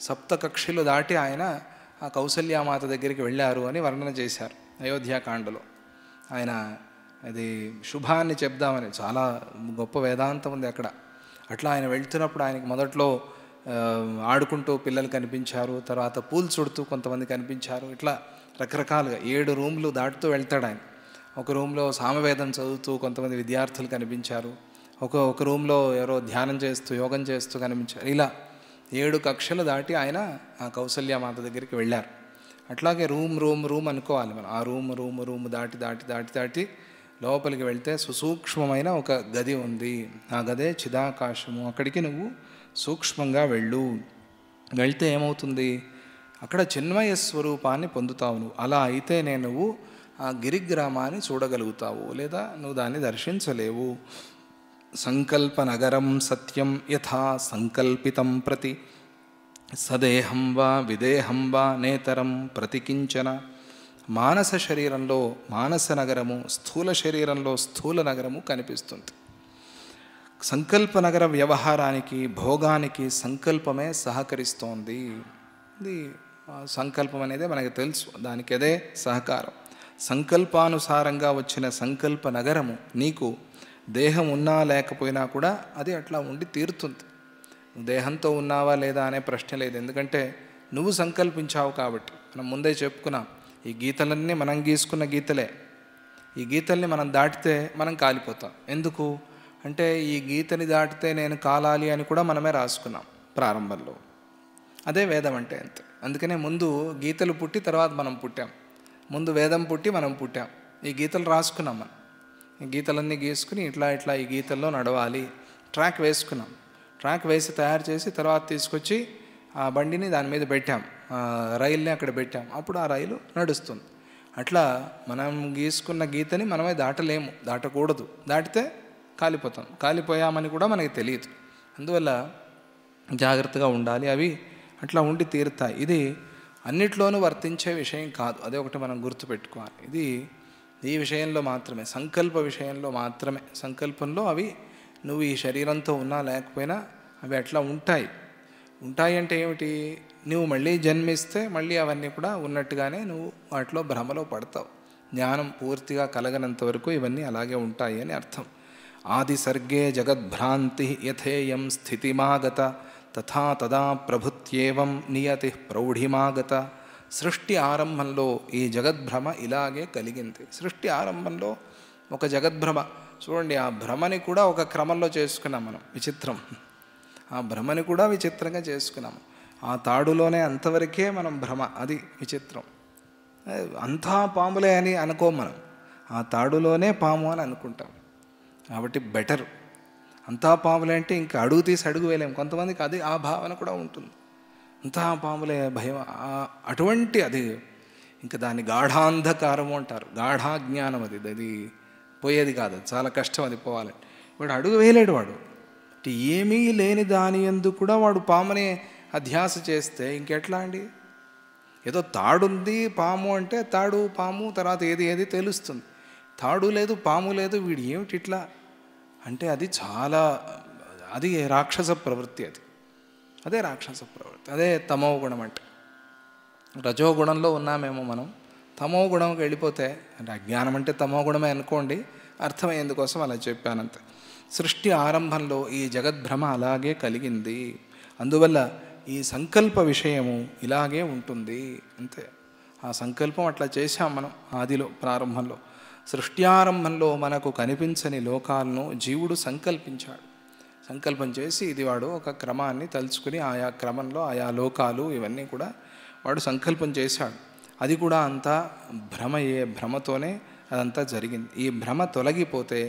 సప్త కక్షలు దాటి ఆయన ఆ కౌసల్యామాత దగ్గరికి వెళ్ళారు అని వర్ణన చేశారు అయోధ్యాకాండలో. ఆయన అది శుభాన్ని చెప్దామని, చాలా గొప్ప వేదాంతం ఉంది అక్కడ. అట్లా ఆయన వెళ్తున్నప్పుడు ఆయనకి మొదట్లో ఆడుకుంటూ పిల్లలు కనిపించారు, తర్వాత పూలు చుడుతూ కొంతమంది కనిపించారు. ఇట్లా రకరకాలుగా 7 రూమ్లు దాటుతూ వెళ్తాడు ఆయన. ఒక రూమ్లో సామవేదం చదువుతూ కొంతమంది విద్యార్థులు కనిపించారు, ఒక రూమ్లో ఎవరో ధ్యానం చేస్తూ యోగం చేస్తూ కనిపించారు. ఇలా 7 కక్షలు దాటి ఆయన ఆ కౌసల్యామాత దగ్గరికి వెళ్ళారు. అట్లాగే రూమ్ అనుకోవాలి మనం. ఆ రూమ్ దాటి దాటి దాటి దాటి లోపలికి వెళ్తే సుసూక్ష్మమైన ఒక గది ఉంది. ఆ గదే చిదాకాశము. అక్కడికి నువ్వు సూక్ష్మంగా వెళ్తే ఏమవుతుంది, అక్కడ చిన్మయ స్వరూపాన్ని పొందుతావు నువ్వు. అలా అయితేనే నువ్వు ఆ గిరిగ్రామాన్ని చూడగలుగుతావు, లేదా నువ్వు దాన్ని దర్శించలేవు. సంకల్ప నగరం సత్యం యథా సంకల్పితం ప్రతి సదేహం వా విదేహం వా నేతరం ప్రతికించన. మానస శరీరంలో మానస నగరము, స్థూల శరీరంలో స్థూల నగరము కనిపిస్తుంది. సంకల్ప నగర వ్యవహారానికి, భోగానికి సంకల్పమే సహకరిస్తోంది. ఇది సంకల్పం అనేది మనకు తెలుసు, దానికి అదే సహకారం. సంకల్పానుసారంగా వచ్చిన సంకల్ప నగరము నీకు దేహం ఉన్నా లేకపోయినా కూడా అది అట్లా ఉండి తీరుతుంది. దేహంతో ఉన్నావా లేదా అనే ప్రశ్న లేదు, ఎందుకంటే నువ్వు సంకల్పించావు కాబట్టి. మనం ముందే చెప్పుకున్నాం, ఈ గీతలన్నీ మనం గీసుకున్న గీతలే. ఈ గీతల్ని మనం దాటితే మనం కాలిపోతాం. ఎందుకు అంటే ఈ గీతని దాటితే నేను కాలాలి అని కూడా మనమే రాసుకున్నాం ప్రారంభంలో. అదే వేదం అంటే అంతే. అందుకనే ముందు గీతలు పుట్టి తర్వాత మనం పుట్టాం. ముందు వేదం పుట్టి మనం పుట్టాం. ఈ గీతలు రాసుకున్నాం మనం. ఈ గీతలన్నీ గీసుకుని ఇట్లా ఇట్లా ఈ గీతల్లో నడవాలి, ట్రాక్ వేసుకున్నాం. ట్రాక్ వేసి తయారు చేసి తర్వాత తీసుకొచ్చి ఆ బండిని దాని మీద పెట్టాం, రైల్ని అక్కడ పెట్టాం. అప్పుడు ఆ రైలు నడుస్తుంది. అట్లా మనం గీసుకున్న గీతని మనమే దాటలేము, దాటకూడదు. దాటితే కాలిపోతాం. కాలిపోయామని కూడా మనకి తెలియదు. అందువల్ల జాగ్రత్తగా ఉండాలి. అవి అట్లా ఉండి తీరుతాయి. ఇది అన్నిట్లోనూ వర్తించే విషయం కాదు, అదే ఒకటి మనం గుర్తుపెట్టుకోవాలి. ఇది ఈ విషయంలో మాత్రమే, సంకల్ప విషయంలో మాత్రమే. సంకల్పంలో అవి నువ్వు ఈ శరీరంతో ఉన్నా లేకపోయినా అవి అట్లా ఉంటాయి. ఉంటాయి అంటే ఏమిటి, నువ్వు మళ్ళీ జన్మిస్తే మళ్ళీ అవన్నీ కూడా ఉన్నట్టుగానే నువ్వు వాటిలో భ్రమలో పడతావు. జ్ఞానం పూర్తిగా కలగనంత వరకు ఇవన్నీ అలాగే ఉంటాయి అని అర్థం. ఆది సర్గే జగద్భ్రాంతి యథేయం స్థితిమాగత తథా తదా ప్రభుత్యేవం నియతి ప్రౌఢిమాగత. సృష్టి ఆరంభంలో ఈ జగద్భ్రమ ఇలాగే కలిగింది. సృష్టి ఆరంభంలో ఒక జగద్భ్రమ చూడండి, ఆ భ్రమని కూడా ఒక క్రమంలో చేసుకున్నాం మనం. విచిత్రం, ఆ భ్రమని కూడా విచిత్రంగా చేసుకున్నాము. ఆ తాడులోనే అంతవరకే మనం భ్రమ, అది విచిత్రం. అంతా పాములే అని అనుకోం మనం, ఆ తాడులోనే పాము అని అనుకుంటాం. కాబట్టి బెటర్. అంతా పాములే అంటే ఇంకా అడుగు తీసి అడుగు వేయలేము. కొంతమందికి అది ఆ భావన కూడా ఉంటుంది, అంతా పాములే భయం. అటువంటి అది ఇంకా దాన్ని గాఢాంధకారము అంటారు. గాఢాజ్ఞానం అది, అది పోయేది కాదు, చాలా కష్టం అది పోవాలంటే. వాడు అడుగు వేయలేడు. వాడు ఏమీ లేని దాని యందు కూడా వాడు పాముని అధ్యాస చేస్తే ఇంకెట్లా అండి? ఏదో తాడుంది పాము అంటే తాడు పాము తర్వాత ఏది తెలుస్తుంది. తాడు లేదు పాము లేదు, వీడు ఏమిటి ఇట్లా అంటే అది చాలా, అది రాక్షస ప్రవృత్తి. అదే రాక్షస ప్రవృత్తి, అదే తమో గుణం అంటే. రజోగుణంలో ఉన్నామేమో మనం, తమో గుణంకి వెళ్ళిపోతే, అంటే అజ్ఞానం అంటే తమో గుణమే అనుకోండి, అర్థమయ్యేందుకోసం అలా చెప్పానంతే. సృష్టి ఆరంభంలో ఈ జగద్భ్రమ అలాగే కలిగింది, అందువల్ల ఈ సంకల్ప విషయము ఇలాగే ఉంటుంది అంతే. ఆ సంకల్పం అట్లా చేశాం మనం ఆదిలో, ప్రారంభంలో. సృష్ట్యారంభంలో మనకు కనిపించని లోకాలను జీవుడు సంకల్పించాడు. సంకల్పం చేసి ఇది వాడు ఒక క్రమాన్ని తలుచుకుని ఆయా క్రమంలో ఆయా లోకాలు ఇవన్నీ కూడా వాడు సంకల్పం చేశాడు. అది కూడా అంతా భ్రమతోనే అదంతా జరిగింది. ఈ భ్రమ తొలగిపోతే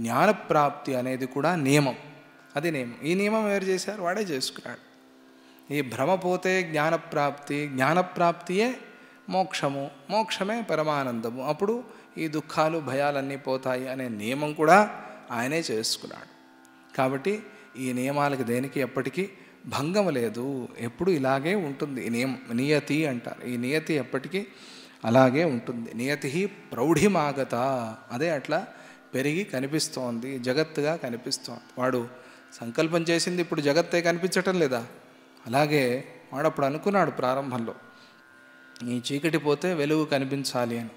జ్ఞానప్రాప్తి అనేది కూడా నియమం, అది నియమం. ఈ నియమం ఎవరు చేశారు? వాడే చేసుకున్నాడు. ఈ భ్రమ పోతే జ్ఞానప్రాప్తి, జ్ఞానప్రాప్తియే మోక్షము, మోక్షమే పరమానందము. అప్పుడు ఈ దుఃఖాలు భయాలన్నీ పోతాయి అనే నియమం కూడా ఆయనే చేసుకున్నాడు. కాబట్టి ఈ నియమాలకు దేనికి ఎప్పటికీ భంగం లేదు, ఎప్పుడు ఇలాగే ఉంటుంది. ఈ నియతి అంటారు. ఈ నియతి ఎప్పటికీ అలాగే ఉంటుంది. నియతి ప్రౌఢిమాగత, అదే అట్లా పెరిగి కనిపిస్తోంది, జగత్తుగా కనిపిస్తోంది. వాడు సంకల్పం చేసింది ఇప్పుడు జగత్తే కనిపించటం లేదా? అలాగే వాడు అప్పుడు అనుకున్నాడు ప్రారంభంలో, ఈ చీకటి పోతే వెలుగు కనిపించాలి అని.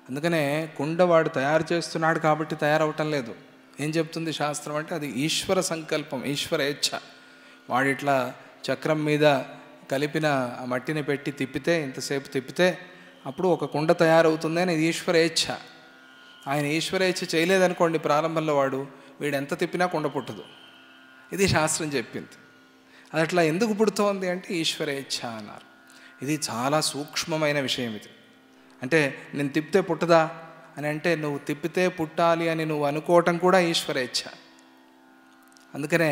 అందుకనే కుండ వాడు తయారు చేస్తున్నాడు కాబట్టి తయారవటం లేదు. ఏం చెప్తుంది శాస్త్రం అంటే అది ఈశ్వర సంకల్పం, ఈశ్వర ఇచ్ఛ. వాడిట్లా చక్రం మీద కలిపిన ఆ మట్టిని పెట్టి తిప్పితే, ఇంతసేపు తిప్పితే అప్పుడు ఒక కుండ తయారవుతుంది అని ఇది ఈశ్వర ఇచ్ఛ. ఆయన ఈశ్వర ఇచ్ఛ చేయలేదనుకోండి ప్రారంభంలో, వీడు ఎంత తిప్పినా కుండ పుట్టదు. ఇది శాస్త్రం చెప్పింది. అది అట్లా ఎందుకు పుడుతోంది అంటే ఈశ్వర ఇచ్ఛ అన్నారు. ఇది చాలా సూక్ష్మమైన విషయం ఇది. అంటే నేను తిప్పితే పుట్టదా అని అంటే, నువ్వు తిప్పితే పుట్టాలి అని నువ్వు అనుకోవటం కూడా ఈశ్వర ఇచ్ఛ. అందుకనే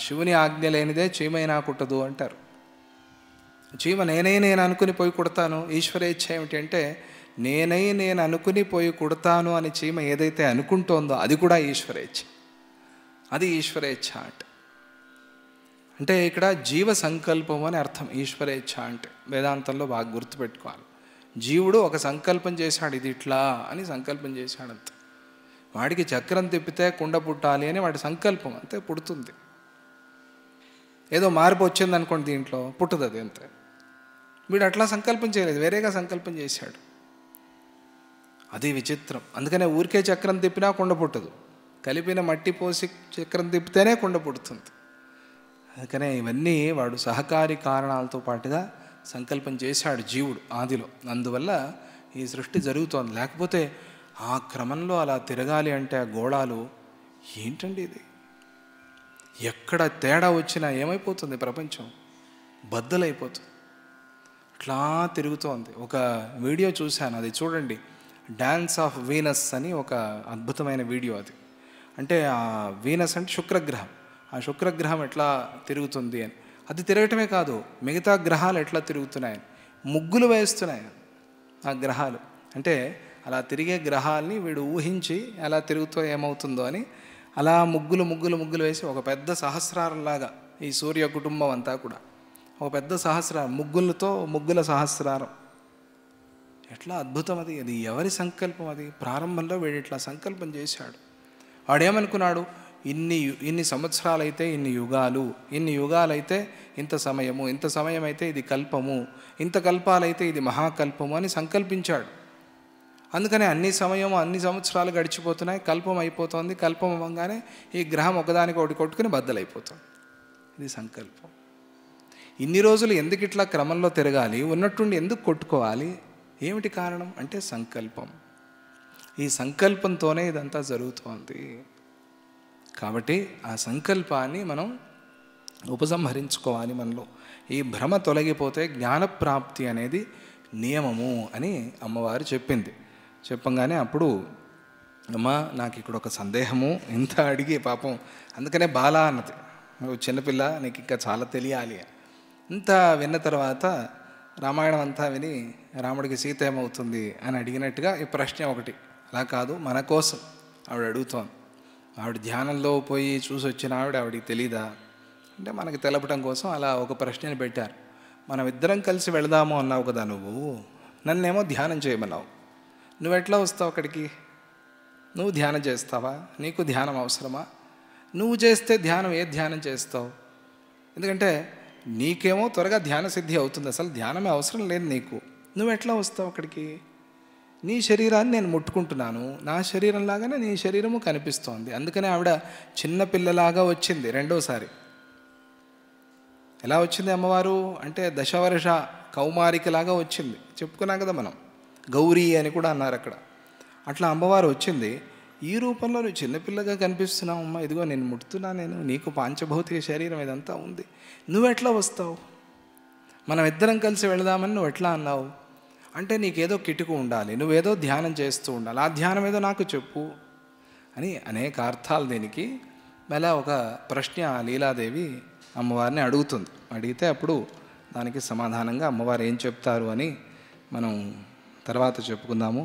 శివుని ఆజ్ఞ లేనిదే చీమైనా కుట్టదు అంటారు. చీమ నేను అనుకుని పోయి కుడతాను. ఈశ్వర ఇచ్ఛ ఏమిటి అంటే, నేను అనుకుని పోయి కుడతాను అని చీమ ఏదైతే అనుకుంటోందో అది కూడా ఈశ్వర ఇచ్ఛ. అది ఈశ్వర ఇచ్ఛ అంటే ఇక్కడ జీవ సంకల్పం అని అర్థం. ఈశ్వర ఇచ్ఛ అంటే వేదాంతంలో బాగా గుర్తుపెట్టుకోవాలి. జీవుడు ఒక సంకల్పం చేశాడు, ఇది ఇట్లా అని సంకల్పం చేశాడంత. వాడికి చక్రం తిప్పితే కుండ పుట్టాలి అని వాడి సంకల్పం, అంతే, పుడుతుంది. ఏదో మార్పు వచ్చింది అనుకోండి దీంట్లో, పుట్టదు అది అంతే. వీడు అట్లా సంకల్పం చేయలేదు, వేరేగా సంకల్పం చేశాడు. అది విచిత్రం. అందుకనే ఊరికే చక్రం తిప్పినా కుండ పుట్టదు, కలిపిన మట్టి పోసి చక్రం తిప్పితేనే కుండ పుడుతుంది. అందుకనే ఇవన్నీ వాడు సహకారి కారణాలతో పాటుగా సంకల్పం చేశాడు జీవుడు ఆదిలో. అందువల్ల ఈ సృష్టి జరుగుతోంది. లేకపోతే ఆ క్రమంలో అలా తిరగాలి అంటే ఆ గోళాలు ఏంటండి ఇది? ఎక్కడ తేడా వచ్చినా ఏమైపోతుంది ప్రపంచం? బద్దలైపోతుంది. అట్లా తిరుగుతోంది. ఒక వీడియో చూశాను, అది చూడండి. డాన్స్ ఆఫ్ వీనస్ అని ఒక అద్భుతమైన వీడియో అది. అంటే ఆ వీనస్ అంటే శుక్రగ్రహం. ఆ శుక్రగ్రహం ఎట్లా తిరుగుతుంది అని, అది తిరగటమే కాదు, మిగతా గ్రహాలు ఎట్లా తిరుగుతున్నాయని ముగ్గులు వేస్తున్నాయి ఆ గ్రహాలు. అంటే అలా తిరిగే గ్రహాలని వీడు ఊహించి ఎలా తిరుగుతో ఏమవుతుందో అని అలా ముగ్గులు వేసి ఒక పెద్ద సహస్రారంలాగా ఈ సూర్య కుటుంబం అంతా కూడా ఒక పెద్ద సహస్రారం, ముగ్గుల సహస్రారం. ఎట్లా అద్భుతం అది! అది ఎవరి సంకల్పం? అది ప్రారంభంలో వీడు ఇట్లా సంకల్పం చేశాడు. వాడేమనుకున్నాడు, ఇన్ని సంవత్సరాలైతే ఇన్ని యుగాలైతే ఇంత సమయము, ఇంత సమయం అయితే ఇది కల్పము, ఇంత కల్పాలైతే ఇది మహాకల్పము అని సంకల్పించాడు. అందుకనే అన్ని సమయము అన్ని సంవత్సరాలు గడిచిపోతున్నాయి, కల్పం అయిపోతుంది. కల్పం అవ్వగానే ఈ గ్రహం ఒకదానికి ఒకటి కొట్టుకుని బద్దలైపోతుంది. ఇది సంకల్పం. ఇన్ని రోజులు ఎందుకు ఇట్లా క్రమంలో తిరగాలి, ఉన్నట్టుండి ఎందుకు కొట్టుకోవాలి? ఏమిటి కారణం అంటే సంకల్పం. ఈ సంకల్పంతోనే ఇదంతా జరుగుతోంది. కాబట్టి ఆ సంకల్పాన్ని మనం ఉపసంహరించుకోవాలి మనలో. ఈ భ్రమ తొలగిపోతే జ్ఞానప్రాప్తి అనేది నియమము అని అమ్మవారు చెప్పింది. చెప్పంగానే అప్పుడు, అమ్మ నాకు ఇక్కడ ఒక సందేహము, ఇంత అడిగి పాపం, అందుకనే బాల అన్నది, నువ్వు చిన్నపిల్ల, నీకు ఇంకా చాలా తెలియాలి. ఇంత విన్న తర్వాత రామాయణం అంతా విని రాముడికి సీత ఏమవుతుంది అని అడిగినట్టుగా ఈ ప్రశ్న ఒకటి. అలా కాదు, మన కోసం ఆవిడ అడుగుతోంది. ఆవిడ ధ్యానంలో పోయి చూసి వచ్చిన ఆవిడకి తెలీదా అంటే మనకి తెలపడం కోసం అలా ఒక ప్రశ్నని పెట్టారు. మనం ఇద్దరం కలిసి వెళదాము అన్నావు కదా నువ్వు, నన్నేమో ధ్యానం చేయమన్నావు. నువ్వు ఎట్లా వస్తావు అక్కడికి? నువ్వు ధ్యానం చేస్తావా? నీకు ధ్యానం అవసరమా? నువ్వు చేస్తే ధ్యానం ఏ ధ్యానం చేస్తావు? ఎందుకంటే నీకేమో త్వరగా ధ్యాన సిద్ధి అవుతుంది, అసలు ధ్యానమే అవసరం లేదు నీకు. నువ్వు ఎట్లా వస్తావు అక్కడికి? నీ శరీరాన్ని నేను ముట్టుకుంటున్నాను, నా శరీరంలాగానే నీ శరీరము కనిపిస్తోంది. అందుకనే ఆవిడ చిన్నపిల్లలాగా వచ్చింది రెండోసారి. ఎలా వచ్చింది అమ్మవారు అంటే దశవర్ష కౌమారికలాగా వచ్చింది. చెప్పుకున్నాం కదా మనం, గౌరీ అని కూడా అన్నారు అక్కడ. అట్లా అమ్మవారు వచ్చింది. ఈ రూపంలో నువ్వు చిన్నపిల్లగా కనిపిస్తున్నావు అమ్మ, ఇదిగో నేను ముట్టుతున్నా, నేను నీకు పాంచభౌతిక శరీరం ఇదంతా ఉంది, నువ్వెట్లా వస్తావు? మనం ఇద్దరం కలిసి వెళదామని నువ్వు ఎట్లా అన్నావు అంటే నీకేదో కిటుకు ఉండాలి, నువ్వేదో ధ్యానం చేస్తూ ఉండాలి, ఆ ధ్యానం ఏదో నాకు చెప్పు అని అనేక అర్థాలు దీనికి. మళ్ళీ ఒక ప్రశ్న లీలాదేవి అమ్మవారిని అడుగుతుంది. అడిగితే అప్పుడు దానికి సమాధానంగా అమ్మవారు ఏం చెప్తారు అని మనం తర్వాత చెప్పుకుందాము.